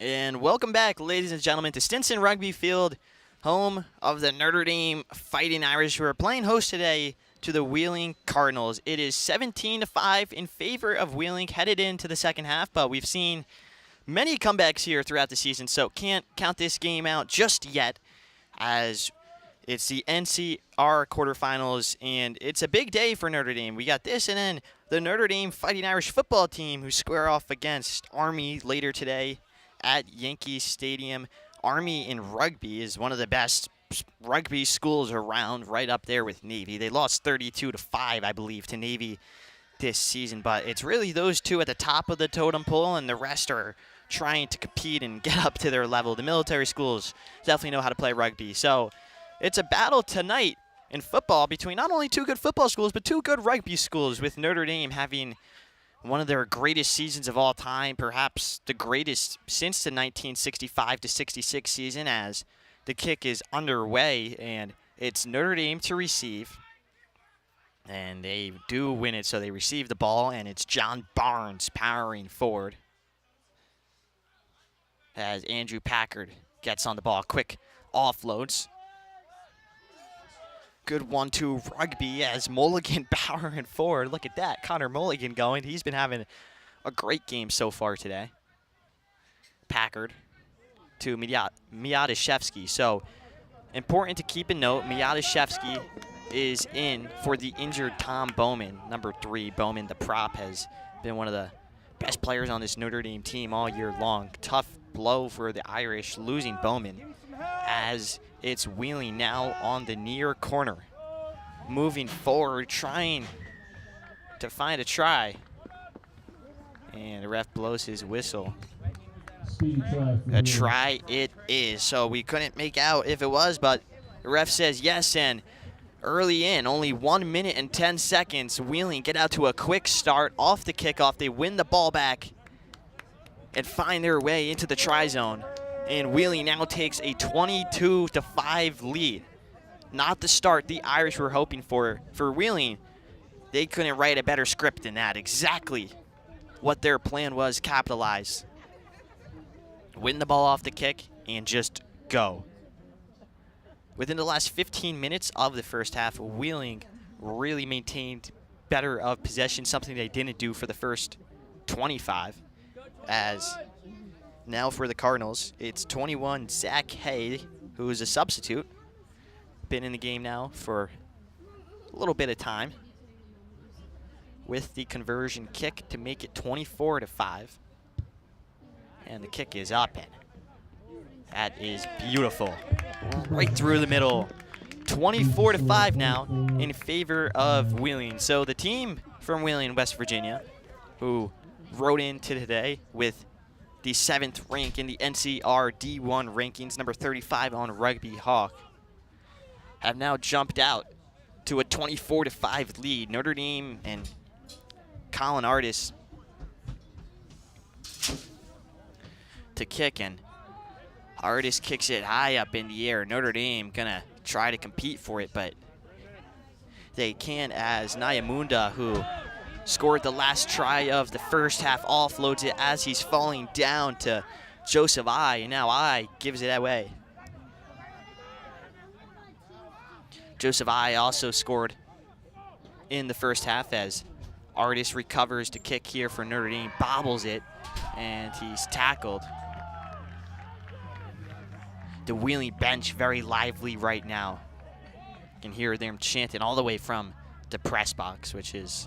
And welcome back, ladies and gentlemen, to Stinson Rugby Field, home of the Notre Dame Fighting Irish, who are playing host today to the Wheeling Cardinals. It is 17-5 in favor of Wheeling headed into the second half, but we've seen many comebacks here throughout the season, so can't count this game out just yet, as it's the NCR quarterfinals, and it's a big day for Notre Dame. We got this, and then the Notre Dame Fighting Irish football team, who square off against Army later today at Yankee Stadium. Army in rugby is one of the best rugby schools around, right up there with Navy. They lost 32-5, I believe, to Navy this season, but it's really those two at the top of the totem pole, and the rest are trying to compete and get up to their level. The military schools definitely know how to play rugby. So it's a battle tonight in football between not only two good football schools, but two good rugby schools, with Notre Dame having one of their greatest seasons of all time, perhaps the greatest since the 1965-66 season, as the kick is underway, and it's Notre Dame to receive. And they do win it, so they receive the ball, and it's John Barnes powering forward as Andrew Packard gets on the ball. Quick offloads. Good 1-2 rugby as Mulligan powering forward. Look at that, Connor Mulligan going. He's been having a great game so far today. Packard to Miadashevsky. So important to keep a note, Miadashevsky is in for the injured Tom Bowman. Number 3, Bowman, the prop, has been one of the best players on this Notre Dame team all year long. Tough blow for the Irish, losing Bowman, as it's Wheeling now on the near corner. Moving forward, trying to find a try. And the ref blows his whistle. A try it is. So we couldn't make out if it was, but the ref says yes, and early in, only 1 minute and 10 seconds, Wheeling get out to a quick start off the kickoff. They win the ball back and find their way into the try zone. And Wheeling now takes a 22-5 lead. Not the start the Irish were hoping for. For Wheeling, they couldn't write a better script than that. Exactly what their plan was, capitalize. Win the ball off the kick and just go. Within the last 15 minutes of the first half, Wheeling really maintained better of possession, something they didn't do for the first 25. As now for the Cardinals, it's 21 Zach Hay, who is a substitute. Been in the game now for a little bit of time, with the conversion kick to make it 24-5. And the kick is up, and that is beautiful. Right through the middle. 24-5 now in favor of Wheeling. So the team from Wheeling, West Virginia, who rode into today with the 7th rank in the NCR D1 rankings, number 35 on Rugby Hawk, have now jumped out to a 24-5 lead. Notre Dame and Colin Artis to kick, and Artis kicks it high up in the air. Notre Dame gonna try to compete for it, but they can't, as Nyamunda, who scored the last try of the first half, offloads it as he's falling down to Joseph I, and now I gives it away. Joseph I also scored in the first half, as Artis recovers to kick here for Notre Dame, bobbles it, and he's tackled. The Wheeling bench very lively right now. You can hear them chanting all the way from the press box, which is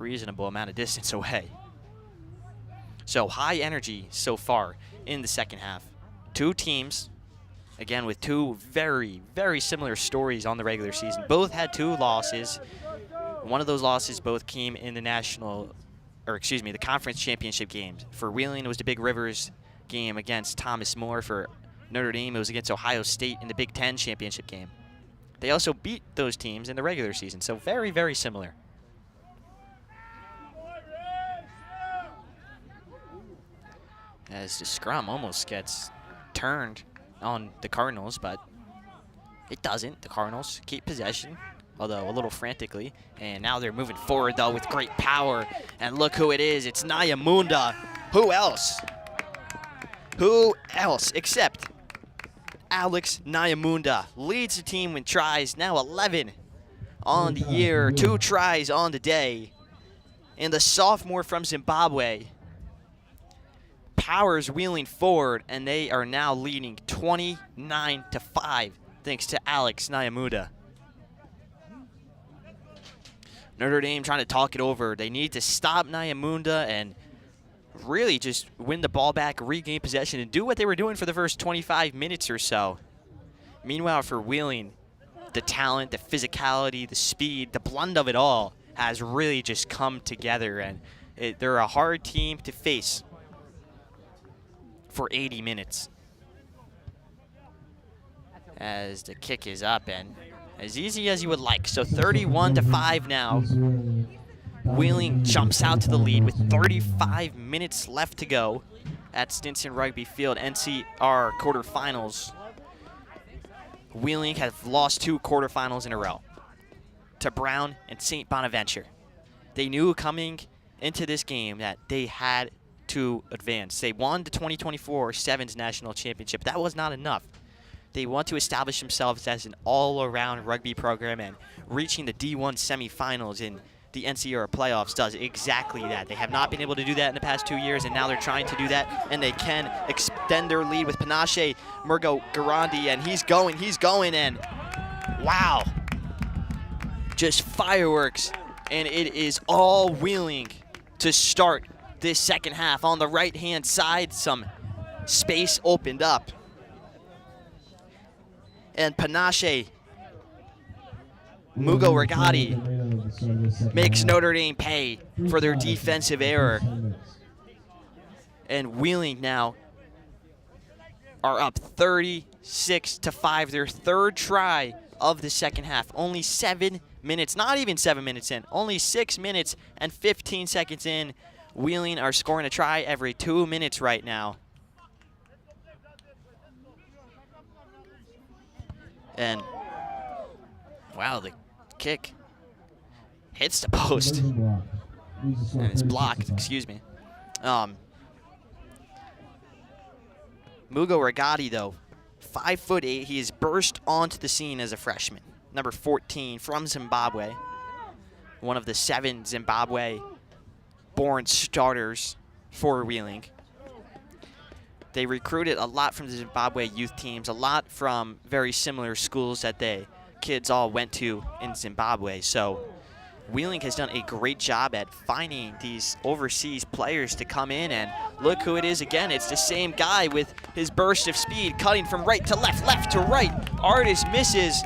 a reasonable amount of distance away. So high energy so far in the second half. Two teams, again, with two very, very similar stories on the regular season. Both had 2 losses. One of those losses both came in the the conference championship games. For Wheeling, it was the Big Rivers game against Thomas More. For Notre Dame, it was against Ohio State in the Big Ten championship game. They also beat those teams in the regular season, so very, very similar. As the scrum almost gets turned on the Cardinals, but it doesn't. The Cardinals keep possession, although a little frantically. And now they're moving forward, though, with great power. And look who it is. It's Nyamunda. Who else Who else except Alex Nyamunda leads the team with tries, now 11 on the year, 2 tries on the day. And the sophomore from Zimbabwe powers Wheeling forward, and they are now leading 29-5 thanks to Alex Nyamunda. Notre Dame trying to talk it over. They need to stop Nyamunda and really just win the ball back, regain possession, and do what they were doing for the first 25 minutes or so. Meanwhile, for Wheeling, the talent, the physicality, the speed, the blend of it all has really just come together, and they're a hard team to face for 80 minutes. As the kick is up and as easy as you would like. So 31-5 now. Wheeling jumps out to the lead with 35 minutes left to go at Stinson Rugby Field, NCR quarterfinals. Wheeling have lost 2 quarterfinals in a row to Brown and St. Bonaventure. They knew coming into this game that they had to advance. They won the 2024 Sevens National Championship. That was not enough. They want to establish themselves as an all-around rugby program, and reaching the D1 semifinals in the NCR playoffs does exactly that. They have not been able to do that in the past 2 years, and now they're trying to do that, and they can extend their lead with Panache Murgo-Garandi, and he's going, and wow. Just fireworks, and it is all Wheeling to start this second half. On the right-hand side, some space opened up, and Panache Murgo-Garandi makes Notre Dame pay for their defensive error. And Wheeling now are up 36-5. Their third try of the second half. Only 7 minutes, not even 7 minutes in, only 6 minutes and 15 seconds in. Wheeling are scoring a try every 2 minutes right now. And wow, the kick hits the post. And it's blocked, excuse me. Murgo-Garandi, though, 5'8", he has burst onto the scene as a freshman. Number 14 from Zimbabwe, one of the 7 Zimbabwe-born starters for Wheeling. They recruited a lot from the Zimbabwe youth teams, a lot from very similar schools that kids all went to in Zimbabwe. So Wheeling has done a great job at finding these overseas players to come in, and look who it is again. It's the same guy with his burst of speed, cutting from right to left, left to right. Artis misses,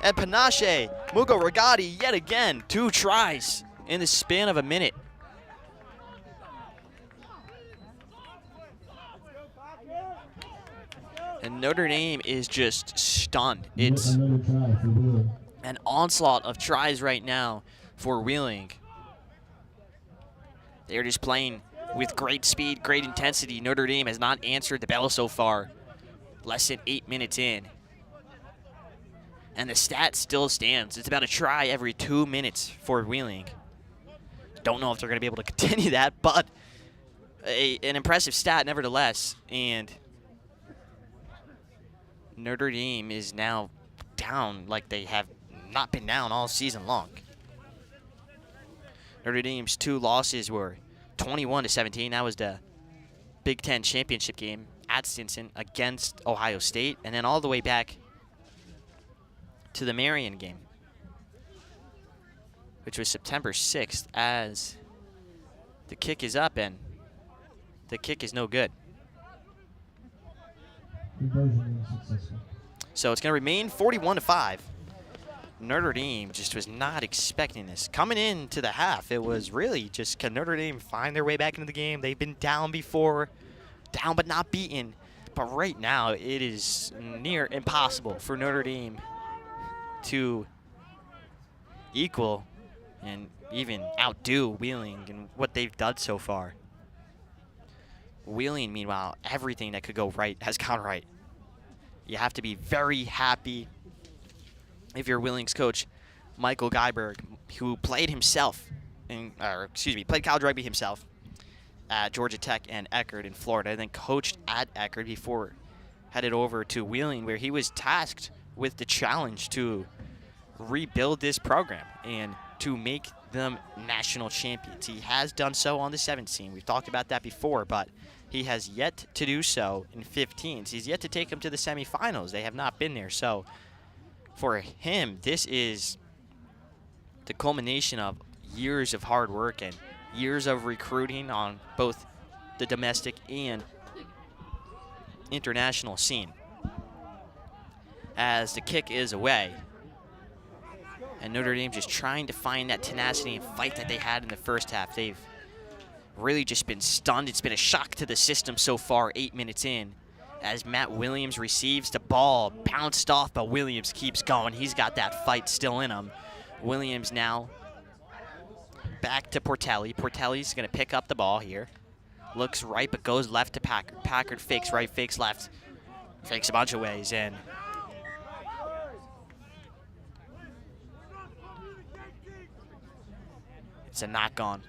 and Panache Murgo-Garandi yet again, 2 tries in the span of a minute. And Notre Dame is just stunned. It's an onslaught of tries right now for Wheeling. They're just playing with great speed, great intensity. Notre Dame has not answered the bell so far. Less than 8 minutes in. And the stat still stands. It's about a try every 2 minutes for Wheeling. Don't know if they're going to be able to continue that, but an impressive stat nevertheless. And Notre Dame is now down like they have not been down all season long. Notre Dame's 2 losses were 21-17. That was the Big Ten championship game at Stinson against Ohio State, and then all the way back to the Marion game, which was September 6th, as the kick is up and the kick is no good. So it's going to remain 41-5. Notre Dame just was not expecting this. Coming into the half, it was really just, can Notre Dame find their way back into the game? They've been down before, down but not beaten. But right now, it is near impossible for Notre Dame to equal and even outdo Wheeling in what they've done so far. Wheeling, meanwhile, everything that could go right has gone right. You have to be very happy if you're Wheeling's coach, Michael Guyberg, who played himself, played college rugby himself, at Georgia Tech and Eckerd in Florida, and then coached at Eckerd before headed over to Wheeling, where he was tasked with the challenge to rebuild this program and to make them national champions. He has done so on the 17. We've talked about that before, but he has yet to do so in 15s. He's yet to take them to the semifinals. They have not been there. So for him, this is the culmination of years of hard work and years of recruiting on both the domestic and international scene. As the kick is away, and Notre Dame just trying to find that tenacity and fight that they had in the first half. They've really just been stunned. It's been a shock to the system so far, 8 minutes in, as Matt Williams receives the ball, bounced off, but Williams keeps going. He's got that fight still in him. Williams now back to Portelli. Portelli's going to pick up the ball here. Looks right, but goes left to Packard. Packard fakes right, fakes left. Fakes a bunch of ways, and it's a knock on.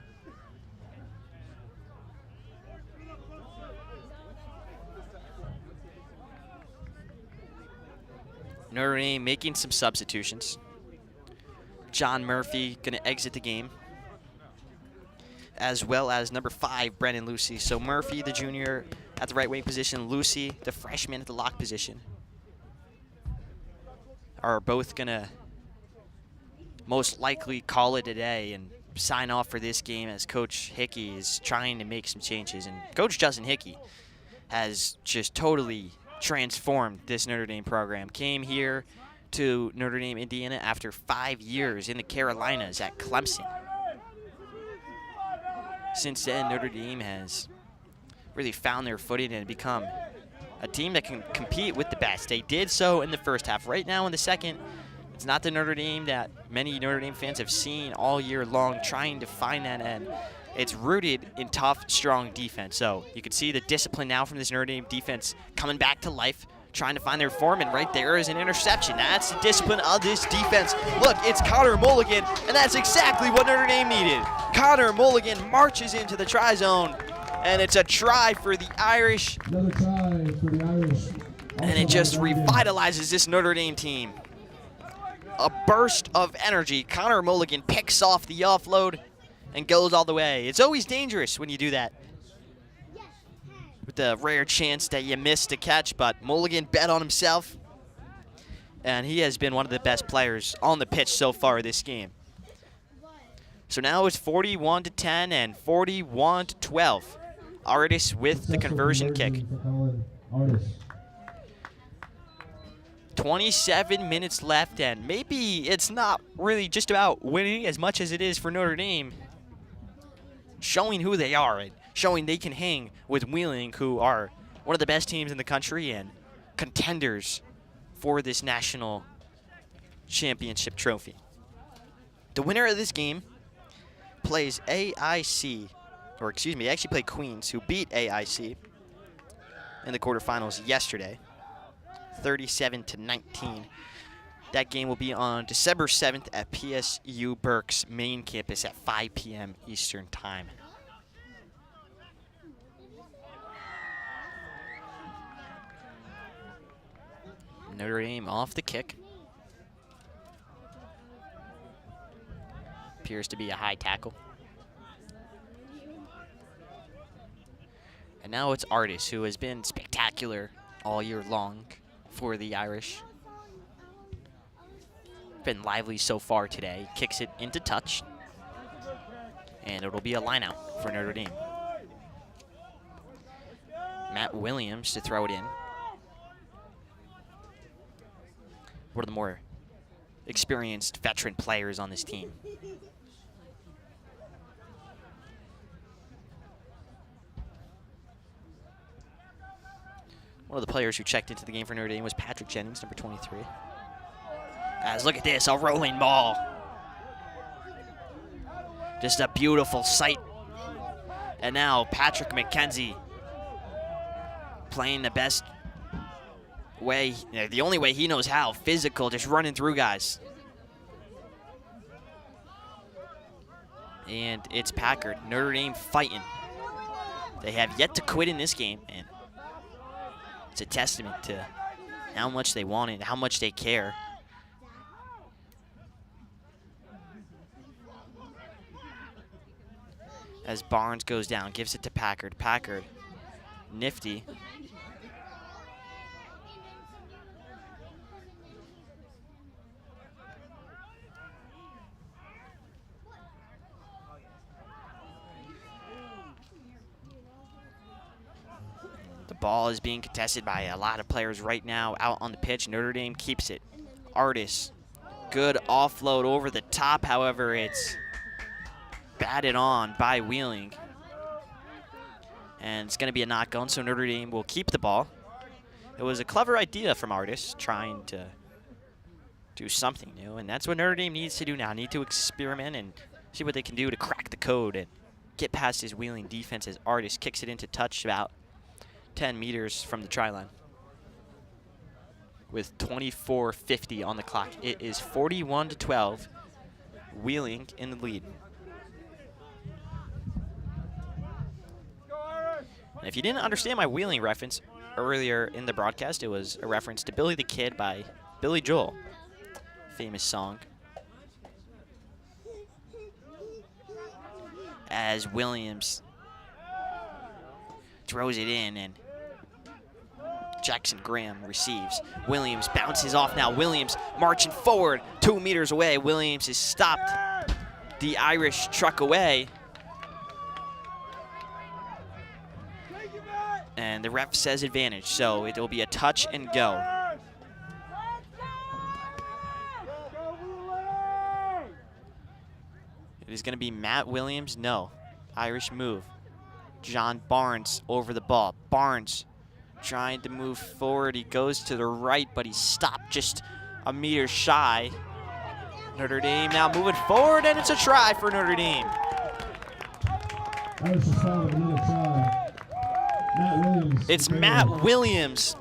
Notre Dame making some substitutions. John Murphy going to exit the game, as well as number 5, Brennan Lucy. So Murphy, the junior, at the right wing position. Lucy, the freshman, at the lock position, are both going to most likely call it a day and sign off for this game, as Coach Hickey is trying to make some changes. And Coach Justin Hickey has just totally transformed this Notre Dame program. Came here to Notre Dame, Indiana after 5 years in the Carolinas at Clemson. Since then, Notre Dame has really found their footing and become a team that can compete with the best. They did so in the first half. Right now in the second, it's not the Notre Dame that many Notre Dame fans have seen all year long, trying to find that end. It's rooted in tough, strong defense. So you can see the discipline now from this Notre Dame defense coming back to life, trying to find their form, and right there is an interception. That's the discipline of this defense. Look, it's Connor Mulligan, and that's exactly what Notre Dame needed. Connor Mulligan marches into the try zone, and it's a try for the Irish. Another try for the Irish. And it just revitalizes this Notre Dame team. A burst of energy. Connor Mulligan picks off the offload and goes all the way. It's always dangerous when you do that, with the rare chance that you miss the catch, but Mulligan bet on himself, and he has been one of the best players on the pitch so far this game. So now it's 41-10 and 41-12. Artis with the conversion kick. 27 minutes left, and maybe it's not really just about winning as much as it is for Notre Dame showing who they are and showing they can hang with Wheeling, who are one of the best teams in the country and contenders for this national championship trophy. The winner of this game plays AIC, or excuse me, they actually play Queens, who beat AIC in the quarterfinals yesterday, 37-19. That game will be on December 7th at PSU Berks main campus at 5 p.m. Eastern Time. Notre Dame off the kick. Appears to be a high tackle. And now it's Artis, who has been spectacular all year long for the Irish. Been lively so far today. Kicks it into touch, and it'll be a line out for Notre Dame. Matt Williams to throw it in. One of the more experienced veteran players on this team. One of the players who checked into the game for Notre Dame was Patrick Jennings, number 23. As look at this, a rolling ball. Just a beautiful sight. And now Patrick McKenzie playing the best way, the only way he knows how, physical, just running through guys. And it's Packard, Notre Dame fighting They have yet to quit in this game, and it's a testament to how much they want it, how much they care. As Barnes goes down, gives it to Packard. Packard, nifty. The ball is being contested by a lot of players right now out on the pitch. Notre Dame keeps it. Artis, good offload over the top. However, it's batted on by Wheeling. And it's going to be a knock-on, so Notre Dame will keep the ball. It was a clever idea from Artis, trying to do something new, and that's what Notre Dame needs to do now. Need to experiment and see what they can do to crack the code and get past his Wheeling defense as Artis kicks it into touch about 10 meters from the try line. With 24:50 on the clock, it is 41-12, Wheeling in the lead. And if you didn't understand my Wheeling reference earlier in the broadcast, it was a reference to Billy the Kid by Billy Joel, famous song. As Williams throws it in and Jackson Graham receives. Williams bounces off now. Williams marching forward 2 meters away. Williams has stopped the Irish truck away. And the ref says advantage, so it will be a touch and go. It is going to be Matt Williams. No. Irish move. John Barnes over the ball. Barnes trying to move forward. He goes to the right, but he's stopped just a meter shy. Notre Dame now moving forward, and it's a try for Notre Dame. Irish is fouled, another try. Matt Williams. It's Matt Williams,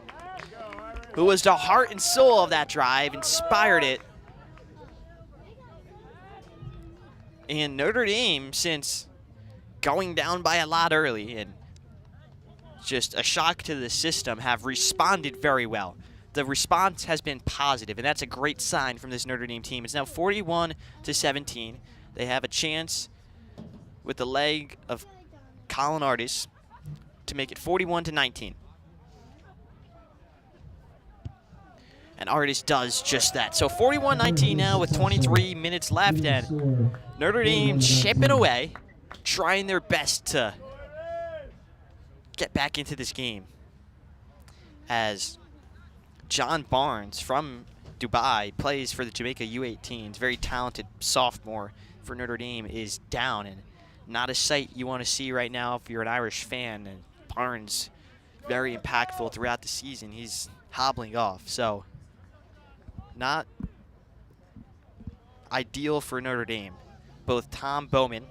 who was the heart and soul of that drive, inspired it. And Notre Dame, since going down by a lot early and just a shock to the system, have responded very well. The response has been positive, and that's a great sign from this Notre Dame team. It's now 41-17. They have a chance with the leg of Colin Artis to make it 41-19. And Artis does just that. So 41-19 now with 23 minutes left, and Notre Dame chipping away, trying their best to get back into this game. As John Barnes from Dubai plays for the Jamaica U18s, very talented sophomore for Notre Dame, is down, and not a sight you want to see right now if you're an Irish fan. And Barnes, very impactful throughout the season. He's hobbling off, so not ideal for Notre Dame. Both Tom Bowman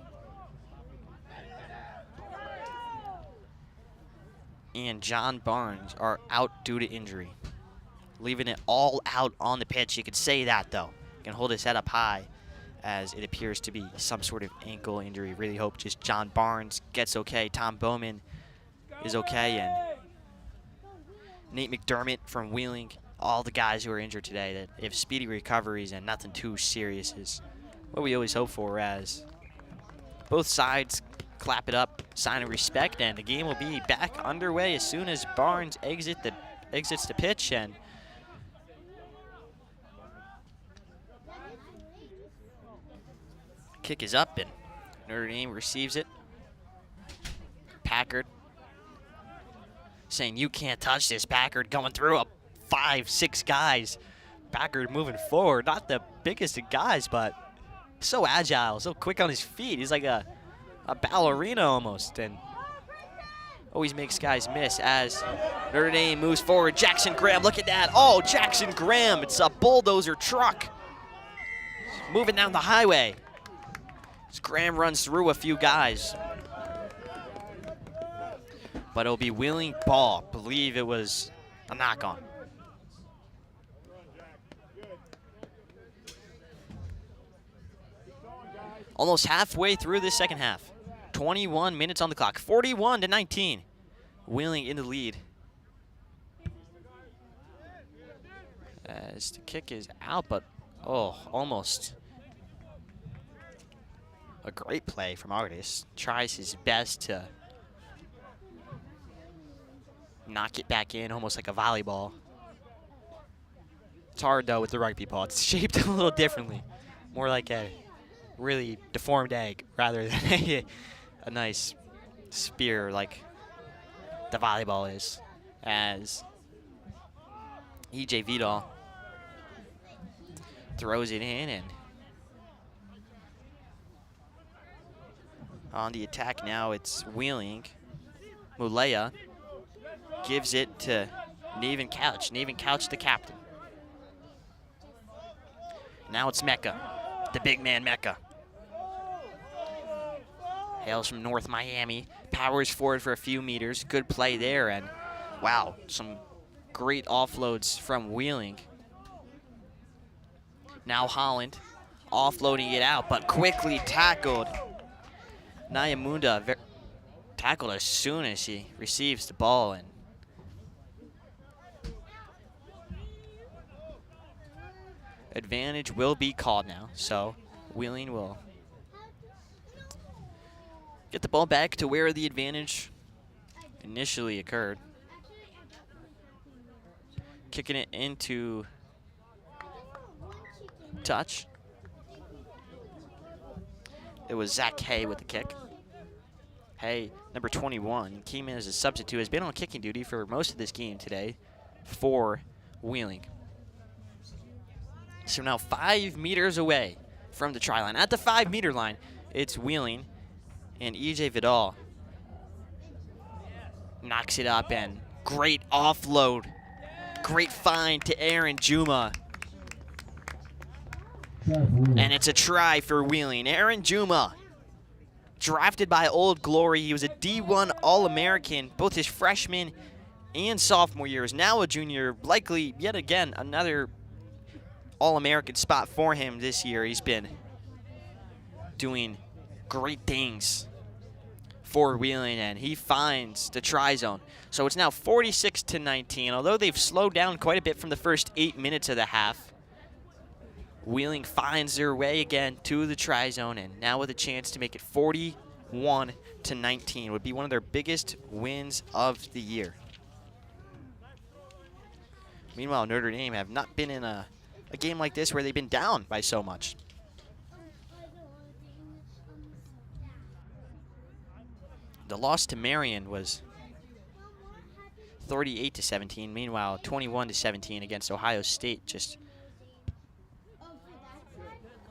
and John Barnes are out due to injury, leaving it all out on the pitch. You could say that, though. You can hold his head up high, as it appears to be some sort of ankle injury. Really hope just John Barnes gets okay. Tom Bowman is okay, and Nate McDermott from Wheeling, all the guys who are injured today, that if speedy recoveries and nothing too serious is what we always hope for, as both sides clap it up, sign of respect, and the game will be back underway as soon as Barnes exits the pitch. And kick is up, and Notre Dame receives it. Packard saying, "You can't touch this." Packard going through a 5-6 guys. Packard moving forward, not the biggest of guys, but so agile, so quick on his feet. He's like a ballerina almost, and always makes guys miss. As Notre Dame moves forward, Jackson Graham, look at that. Oh, Jackson Graham, it's a bulldozer truck moving down the highway. As Graham runs through a few guys. But it'll be Wheeling ball. Believe it was a knock-on. Almost halfway through this second half. 21 minutes on the clock. 41-19. Wheeling in the lead. As the kick is out, but almost. A great play from Artis. Tries his best to knock it back in, almost like a volleyball. It's hard, though, with the rugby ball. It's shaped a little differently. More like a really deformed egg rather than a nice spear like the volleyball is. As EJ Vidal throws it in, and on the attack now it's Wheeling. Mulea gives it to Naven Couch. Naven Couch, the captain. Now it's Mecca, the big man Mecca. Hails from North Miami, powers forward for a few meters. Good play there, and wow, some great offloads from Wheeling. Now Holland offloading it out, but quickly tackled. Nyamunda tackled as soon as he receives the ball, and advantage will be called now, so Wheeling will get the ball back to where the advantage initially occurred. Kicking it into touch. It was Zach Hay with the kick. Hay, number 21, came in as a substitute, has been on kicking duty for most of this game today for Wheeling. So now 5 meters away from the try line. At the 5-meter line, it's Wheeling, and EJ Vidal knocks it up, and great offload. Great find to Aaron Juma. And it's a try for Wheeling. Aaron Juma, drafted by Old Glory. He was a D1 All-American both his freshman and sophomore years. Now a junior, likely yet again another All-American spot for him this year. He's been doing great things for Wheeling, and he finds the try zone. So it's now 46-19. Although they've slowed down quite a bit from the first 8 minutes of the half, Wheeling finds their way again to the try zone, and now with a chance to make it 41-19. Would be one of their biggest wins of the year. Meanwhile, Notre Dame have not been in a game like this where they've been down by so much. The loss to Marion was 38-17. Meanwhile, 21-17 against Ohio State just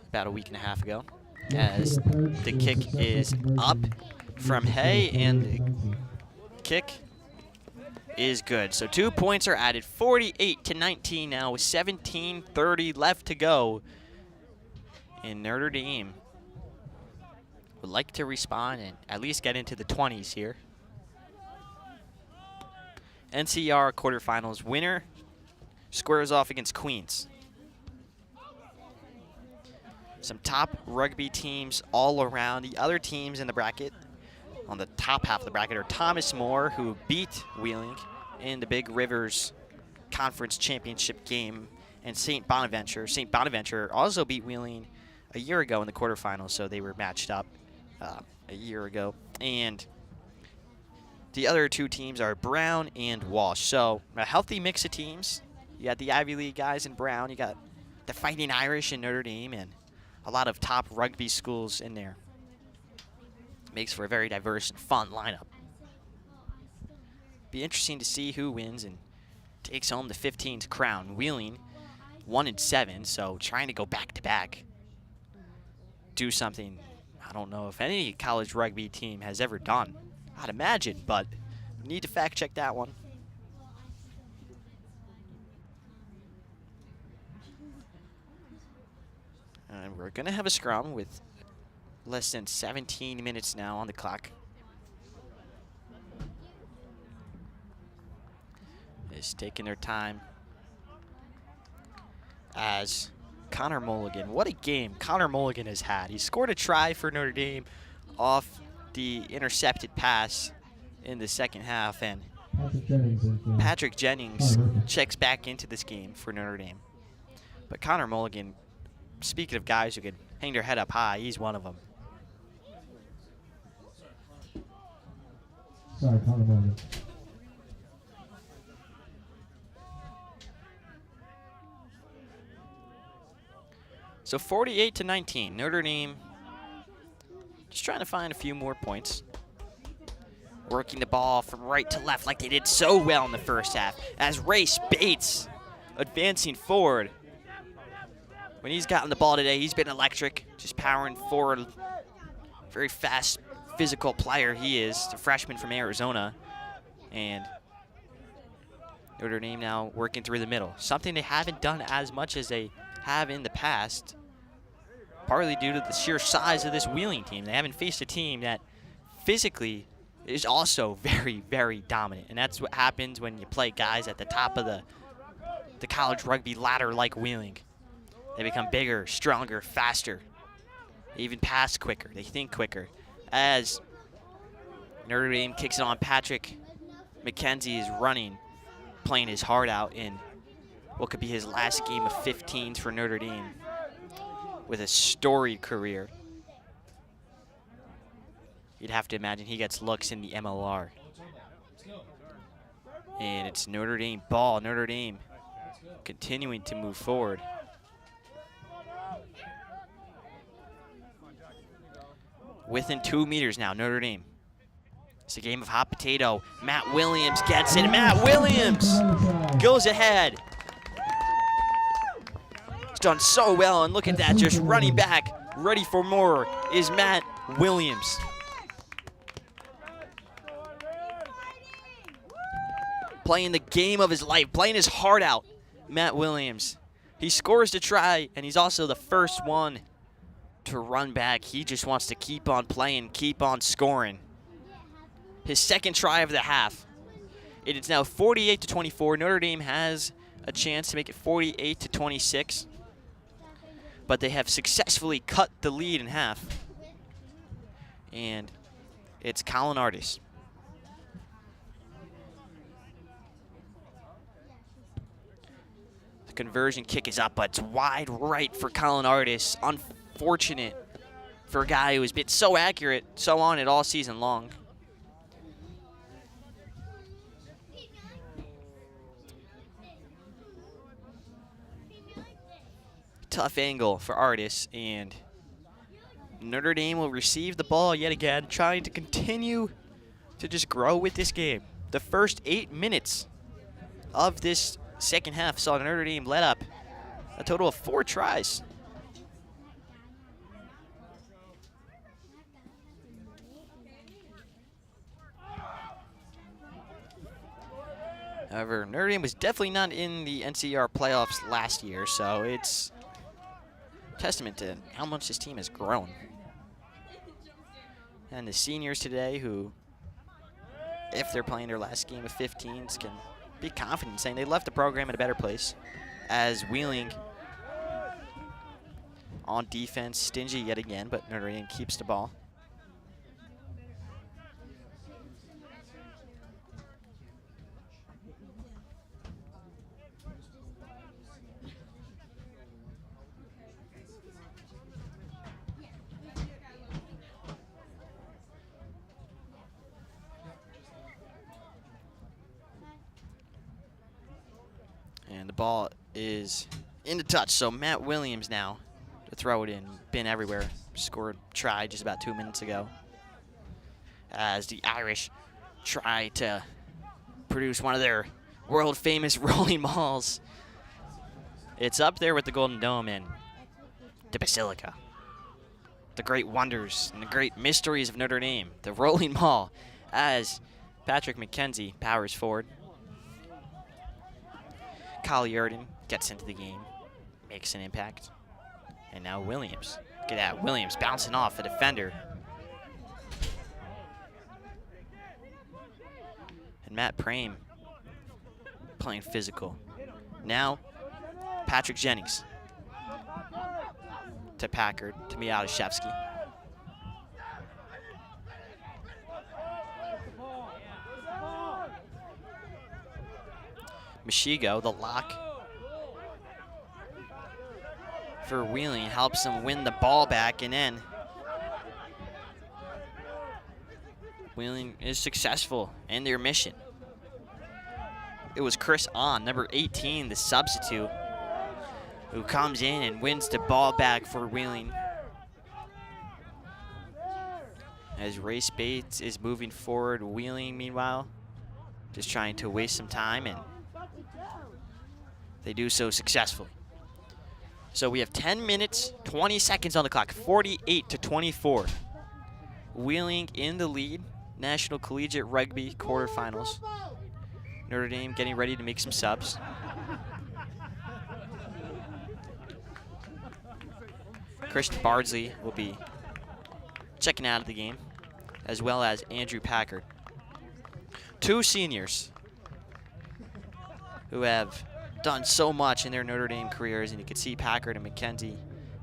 about a week and a half ago. As the kick is up from Hay, and the kick is good. So 2 points are added, 48-19 now with 17:30 left to go. And Notre Dame would like to respond and at least get into the 20s here. NCR quarterfinals winner squares off against Queens. Some top rugby teams all around. The other teams in the bracket, on the top half of the bracket, are Thomas More, who beat Wheeling in the Big Rivers Conference Championship game, and St. Bonaventure. St. Bonaventure also beat Wheeling a year ago in the quarterfinals, so they were matched up a year ago. And the other two teams are Brown and Walsh. So a healthy mix of teams. You got the Ivy League guys in Brown. You got the Fighting Irish in Notre Dame, and a lot of top rugby schools in there. Makes for a very diverse and fun lineup. Be interesting to see who wins and takes home the 15th crown. Wheeling 1-7, so trying to go back-to-back. Do something I don't know if any college rugby team has ever done. I'd imagine, but need to fact check that one. And we're going to have a scrum with less than 17 minutes now on the clock. Is taking their time as Connor Mulligan. What a game Connor Mulligan has had. He scored a try for Notre Dame off the intercepted pass in the second half, and Patrick Jennings checks back into this game for Notre Dame. But Connor Mulligan, speaking of guys who could hang their head up high, he's one of them. Sorry, Connor Mulligan. So 48-19, Notre Dame just trying to find a few more points. Working the ball from right to left like they did so well in the first half. As Race Bates advancing forward. When he's gotten the ball today, he's been electric, just powering forward. Very fast, physical player he is, a freshman from Arizona. And Notre Dame now working through the middle. Something they haven't done as much as they have in the past, partly due to the sheer size of this Wheeling team. They haven't faced a team that physically is also very, very dominant. And that's what happens when you play guys at the top of the college rugby ladder like Wheeling. They become bigger, stronger, faster. They even pass quicker. They think quicker. As Notre Dame kicks it on, Patrick McKenzie is running, playing his heart out in what could be his last game of 15s for Notre Dame with a storied career. You'd have to imagine he gets looks in the MLR. And it's Notre Dame ball. Notre Dame continuing to move forward. Within 2 meters now, Notre Dame. It's a game of hot potato. Matt Williams gets it. Matt Williams goes ahead. He's done so well, and look at that, just running back, ready for more, is Matt Williams. Playing the game of his life, playing his heart out, Matt Williams. He scores the try, and he's also the first one to run back. He just wants to keep on playing, keep on scoring. His second try of the half. It is now 48-24. Notre Dame has a chance to make it 48-26. But they have successfully cut the lead in half. And it's Colin Artis. The conversion kick is up, but it's wide right for Colin Artis. Unfortunate for a guy who has been so accurate, so on it all season long. Tough angle for Artis, and Notre Dame will receive the ball yet again, trying to continue to just grow with this game. The first 8 minutes of this second half saw Notre Dame let up a total of 4 tries. However, Notre Dame was definitely not in the NCAA playoffs last year, so it's testament to how much this team has grown. And the seniors today, who, if they're playing their last game of 15s, can be confident saying they left the program in a better place. As Wheeling on defense, stingy yet again, but Notre Dame keeps the ball. And the ball is into touch, so Matt Williams now to throw it in. Been everywhere. Scored try just about 2 minutes ago. As the Irish try to produce one of their world-famous rolling balls. It's up there with the Golden Dome and the Basilica. The great wonders and the great mysteries of Notre Dame. The rolling ball as Patrick McKenzie powers forward. Collegiate gets into the game, makes an impact. And now Williams. Look at that, Williams bouncing off a defender. And Matt Prame playing physical. Now, Patrick Jennings to Packard, to Miataszewski. Michigo, the lock for Wheeling, helps them win the ball back, and then Wheeling is successful in their mission. It was Chris On, number 18, the substitute, who comes in and wins the ball back for Wheeling. As Ray Bates is moving forward, Wheeling, meanwhile, just trying to waste some time, and they do so successfully. So we have 10 minutes, 20 seconds on the clock, 48-24. Wheeling in the lead, National Collegiate Rugby quarterfinals. Notre Dame getting ready to make some subs. Christian Bardsley will be checking out of the game, as well as Andrew Packard. Two seniors who have done so much in their Notre Dame careers, and you can see Packard and McKenzie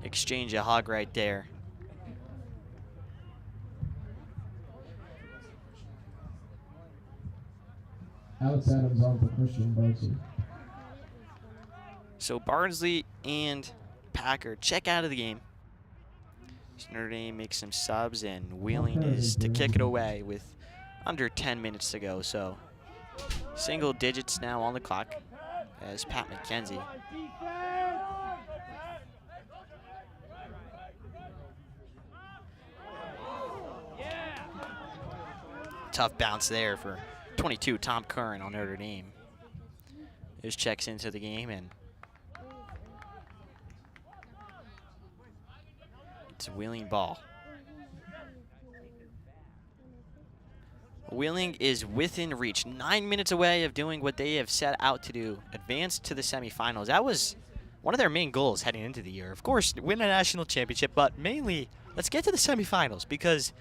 exchange a hug right there. Alex Adams on for Christian Bardsley. So Bardsley and Packard check out of the game. Notre Dame makes some subs, and Wheeling is to kick it away with under 10 minutes to go. So single digits now on the clock as Pat McKenzie tough bounce there for 22 Tom Curran on Notre Dame. Just checks into the game, and it's a Wheeling ball. Wheeling is within reach, 9 minutes away of doing what they have set out to do, advance to the semifinals. That was one of their main goals heading into the year. Of course, win a national championship, but mainly, let's get to the semifinals, because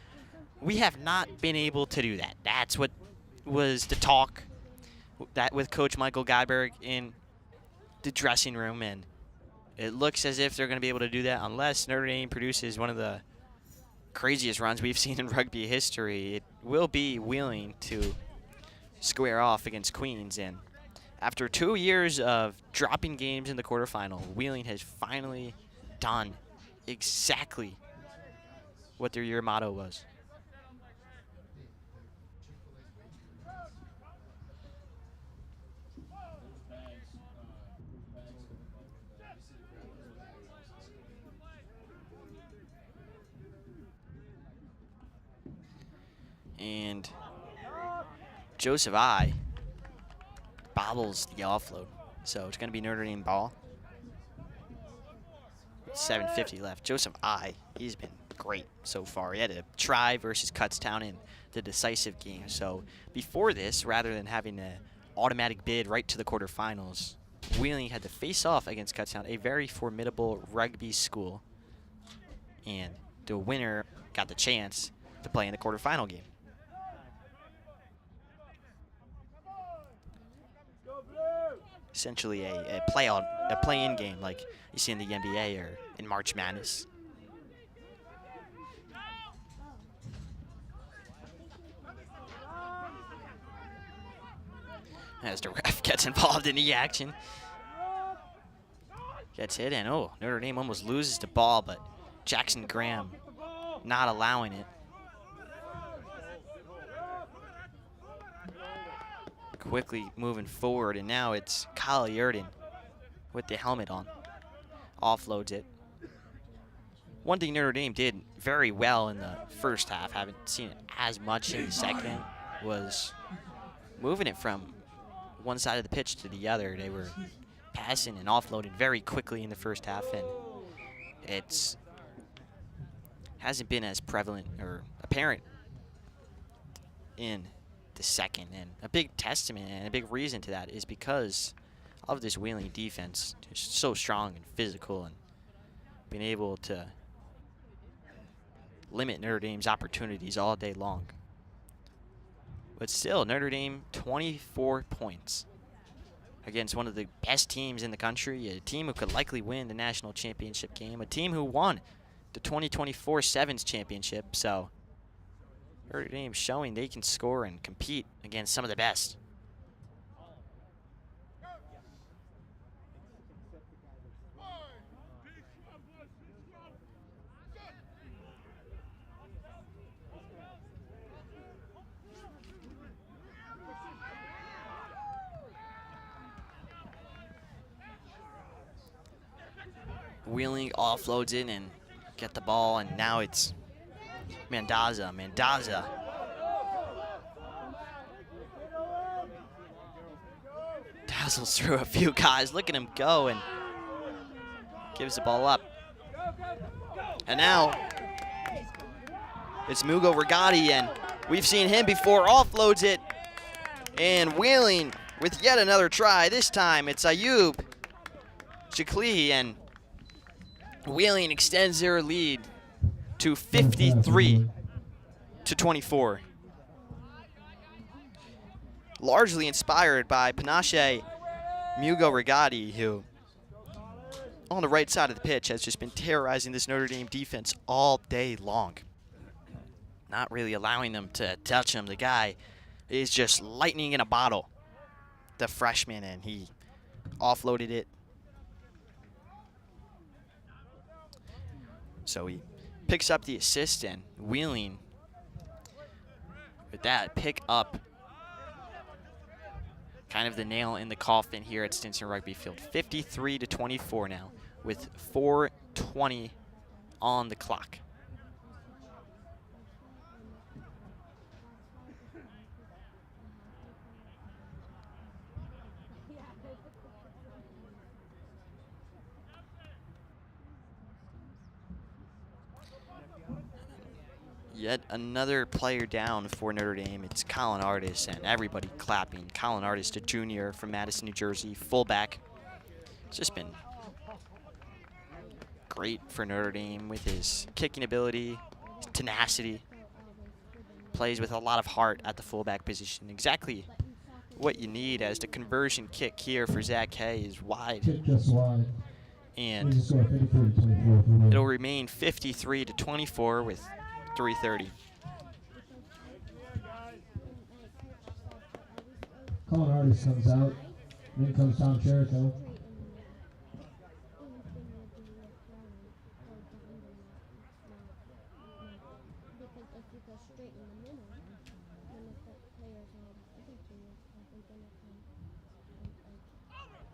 we have not been able to do that. That's what was the talk that with Coach Michael Guyberg in the dressing room, and it looks as if they're going to be able to do that unless Notre Dame produces one of the craziest runs we've seen in rugby history. It will be Wheeling to square off against Queens, and after 2 years of dropping games in the quarterfinal, Wheeling has finally done exactly what their year motto was. And Joseph I bobbles the offload. So it's going to be Notre Dame ball. 7:50 left. Joseph I, he's been great so far. He had a try versus Kutztown in the decisive game. So before this, rather than having an automatic bid right to the quarterfinals, Wheeling had to face off against Kutztown, a very formidable rugby school. And the winner got the chance to play in the quarterfinal game. Essentially a play-in game like you see in the NBA or in March Madness. As the ref gets involved in the action. Gets hit, and oh, Notre Dame almost loses the ball, but Jackson Graham not allowing it. Quickly moving forward, and now it's Kyle Yurden with the helmet on. Offloads it. One thing Notre Dame did very well in the first half, haven't seen it as much in the second, was moving it from one side of the pitch to the other. They were passing and offloading very quickly in the first half, and it's hasn't been as prevalent or apparent in the second. And a big testament and a big reason to that is because of this Wheeling defense. Just so strong and physical, and being able to limit Notre Dame's opportunities all day long. But still, Notre Dame 24 points against one of the best teams in the country, a team who could likely win the national championship game, a team who won the 2024 Sevens championship. So Notre Dame showing they can score and compete against some of the best. Wheeling offloads it and get the ball, and now it's Mendoza. Mendoza. Dazzles through a few guys. Look at him go and gives the ball up. And now it's Mugo Rigatti, and we've seen him before. Offloads it, and Wheeling with yet another try. This time it's Ayub Chikli, and Wheeling extends their lead to 53-24. Largely inspired by Panache Mugo Rigatti, who on the right side of the pitch has just been terrorizing this Notre Dame defense all day long. Not really allowing them to touch him. The guy is just lightning in a bottle, the freshman, and he offloaded it. So he picks up the assist, and Wheeling with that pick up kind of the nail in the coffin here at Stinson Rugby Field. 53-24 now with 4:20 on the clock. Yet another player down for Notre Dame. It's Colin Artis, and everybody clapping. Colin Artis, a junior from Madison, New Jersey, fullback. It's just been great for Notre Dame with his kicking ability, his tenacity. Plays with a lot of heart at the fullback position. Exactly what you need, as the conversion kick here for Zach Hay is wide. Kick just wide. And He's scored 53-24. it'll remain 53-24 with 3:30. Colin Artis comes out. Then comes Tom Cherico.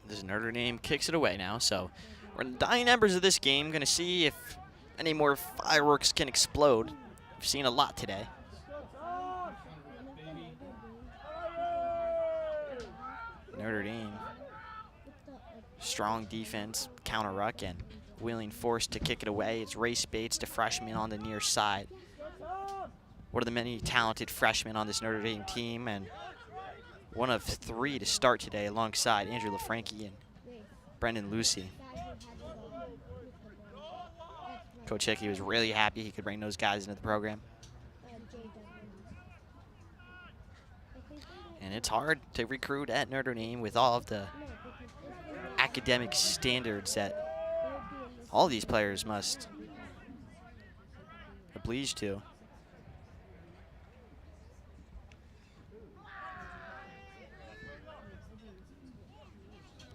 This Notre Dame kicks it away now, so we're in the dying embers of this game. Going to see if any more fireworks can explode. We've seen a lot today. Notre Dame, strong defense, counter ruck, and Wheeling forced to kick it away. It's Ray Spates, the freshman on the near side. One of the many talented freshmen on this Notre Dame team, and one of three to start today alongside Andrew LaFranchi and Brendan Lucy. Coach Hickey was really happy he could bring those guys into the program. And it's hard to recruit at Notre Dame with all of the academic standards that all these players must oblige to.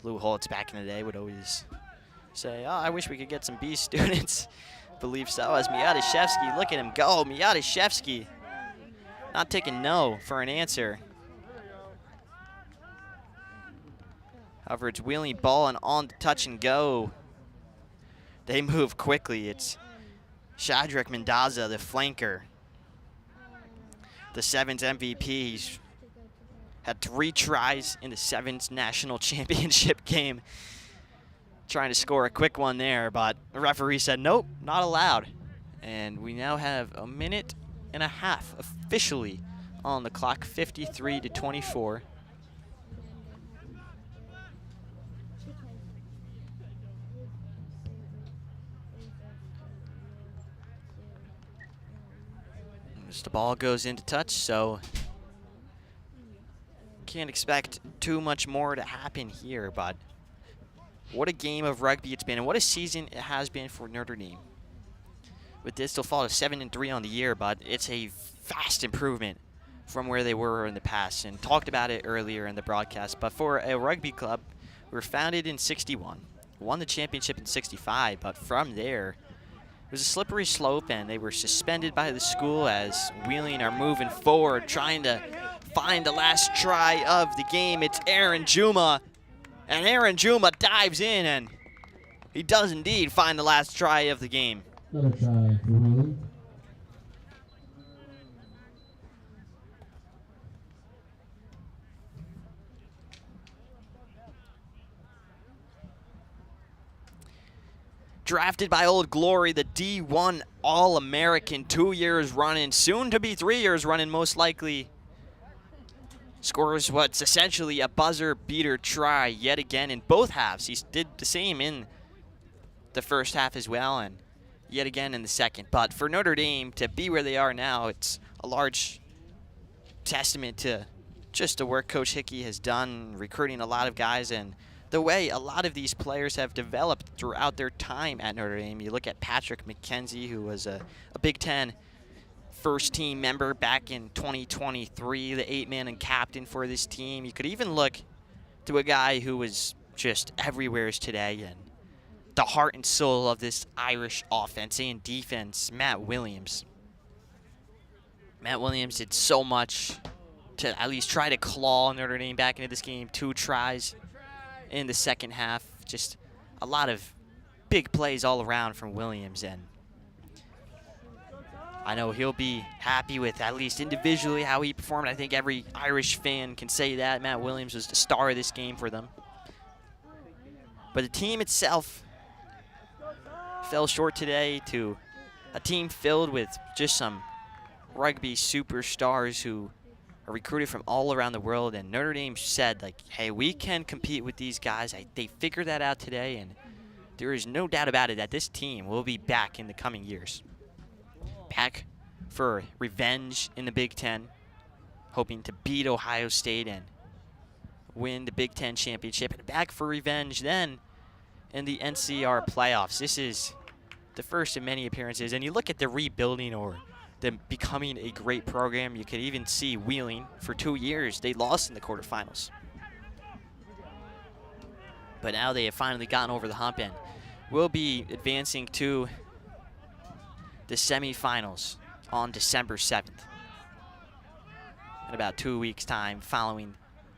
Lou Holtz back in the day would always say, oh, I wish we could get some B students. Believe so, as Miadashevsky, look at him go. Miadashevsky not taking no for an answer. However, it's Wheeling ball and on the touch and go. They move quickly. It's Shadrach Mendoza, the flanker. The Sevens MVP. He's had 3 tries in the Sevens national championship game. Trying to score a quick one there, but the referee said, nope, not allowed. And we now have a minute and a half officially on the clock, 53-24. As the ball goes into touch, so can't expect too much more to happen here, but what a game of rugby it's been, and what a season it has been for Notre Dame. With this, they'll fall to 7-3 on the year, but it's a vast improvement from where they were in the past, and talked about it earlier in the broadcast. But for a rugby club, we were founded in '61, won the championship in '65, but from there, it was a slippery slope, and they were suspended by the school as Wheeling are moving forward, trying to find the last try of the game. It's Aaron Juma. And Aaron Juma dives in, and He does indeed find the last try of the game. Another try for Wheeling. Drafted by Old Glory, the D1 All-American, 2 years running, soon to be 3 years running, most likely. Scores what's essentially a buzzer beater try yet again in both halves. He did the same in the first half as well, and yet again in the second. But for Notre Dame to be where they are now, it's a large testament to just the work Coach Hickey has done, recruiting a lot of guys, and the way a lot of these players have developed throughout their time at Notre Dame. You look at Patrick McKenzie, who was a Big Ten first-team member back in 2023, the 8-man and captain for this team. You could even look to a guy who was just everywhere today and the heart and soul of this Irish offense and defense, Matt Williams. Matt Williams did so much to at least try to claw Notre Dame back into this game. 2 tries in the second half. Just a lot of big plays all around from Williams, and I know he'll be happy with at least individually how he performed. I think every Irish fan can say that. Matt Williams was the star of this game for them. But the team itself fell short today to a team filled with just some rugby superstars who are recruited from all around the world, and Notre Dame said, like, hey, we can compete with these guys. They figured that out today, and there is no doubt about it that this team will be back in the coming years. Back for revenge in the Big Ten, hoping to beat Ohio State and win the Big Ten championship, and back for revenge then in the NCR playoffs. This is the first of many appearances, and you look at the rebuilding or them becoming a great program. You could even see Wheeling for 2 years. They lost in the quarterfinals. But now they have finally gotten over the hump and will be advancing to the semifinals on December 7th. In about 2 weeks' time, following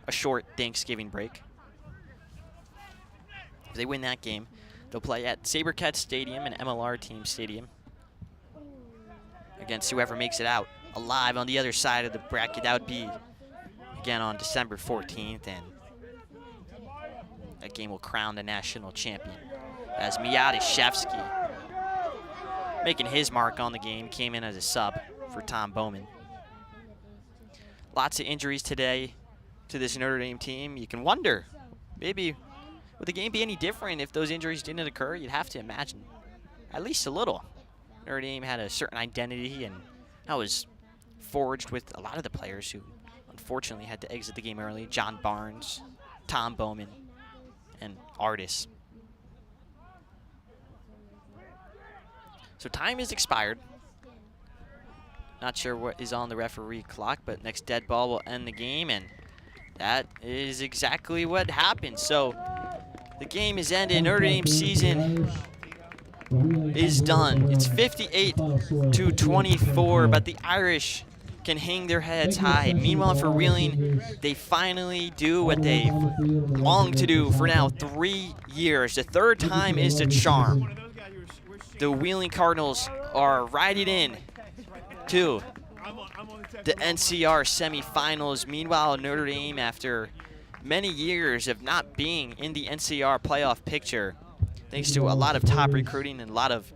a short Thanksgiving break. If they win that game, they'll play at SaberCats Stadium and MLR Team Stadium against whoever makes it out alive on the other side of the bracket. That would be, again, on December 14th, and that game will crown the national champion as Miadishevsky, making his mark on the game, came in as a sub for Tom Bowman. Lots of injuries today to this Notre Dame team. You can wonder, maybe would the game be any different if those injuries didn't occur? You'd have to imagine at least a little. Notre Dame had a certain identity, and that was forged with a lot of the players who unfortunately had to exit the game early. John Barnes, Tom Bowman, and Artis. So time is expired. Not sure what is on the referee clock, but next dead ball will end the game, and that is exactly what happened. So the game is ended. Notre Dame's season is done. It's 58-24, but the Irish can hang their heads high. Meanwhile, for Wheeling, they finally do what they've longed to do for now 3 years. The third time is the charm. The Wheeling Cardinals are riding in to the NCR semifinals. Meanwhile, Notre Dame, after many years of not being in the NCR playoff picture, thanks to a lot of top recruiting and a lot of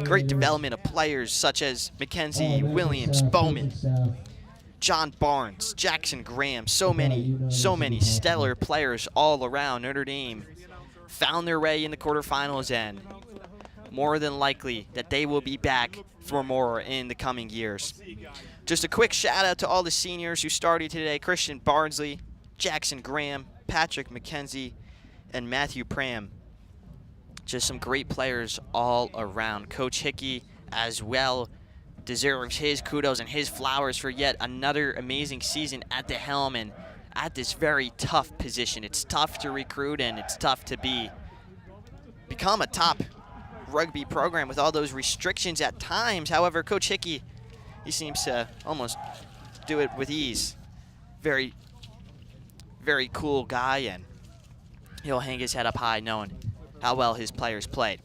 great development of players such as McKenzie, Williams, Bowman, John Barnes, Jackson Graham, so many stellar players all around. Notre Dame found their way in the quarterfinals, and more than likely that they will be back for more in the coming years. Just a quick shout out to all the seniors who started today: Christian Barnsley, Jackson Graham, Patrick McKenzie, and Matthew Pram. Just some great players all around. Coach Hickey as well deserves his kudos and his flowers for yet another amazing season at the helm and at this very tough position. It's tough to recruit, and it's tough to become a top rugby program with all those restrictions at times. However, Coach Hickey, he seems to almost do it with ease. Very, very cool guy, and he'll hang his head up high knowing how well his players played.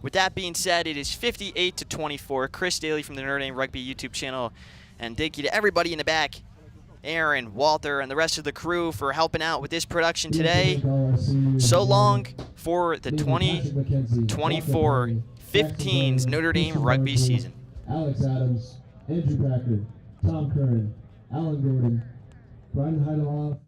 With that being said, it is 58-24. Chris Daly from the Notre Dame Rugby YouTube channel, and thank you to everybody in the back, Aaron, Walter, and the rest of the crew for helping out with this production today. So long for the 2024 15s Notre Dame rugby season. Alex Adams, Andrew Packard, Tom Curran, Alan Gordon, Brian Heideloff,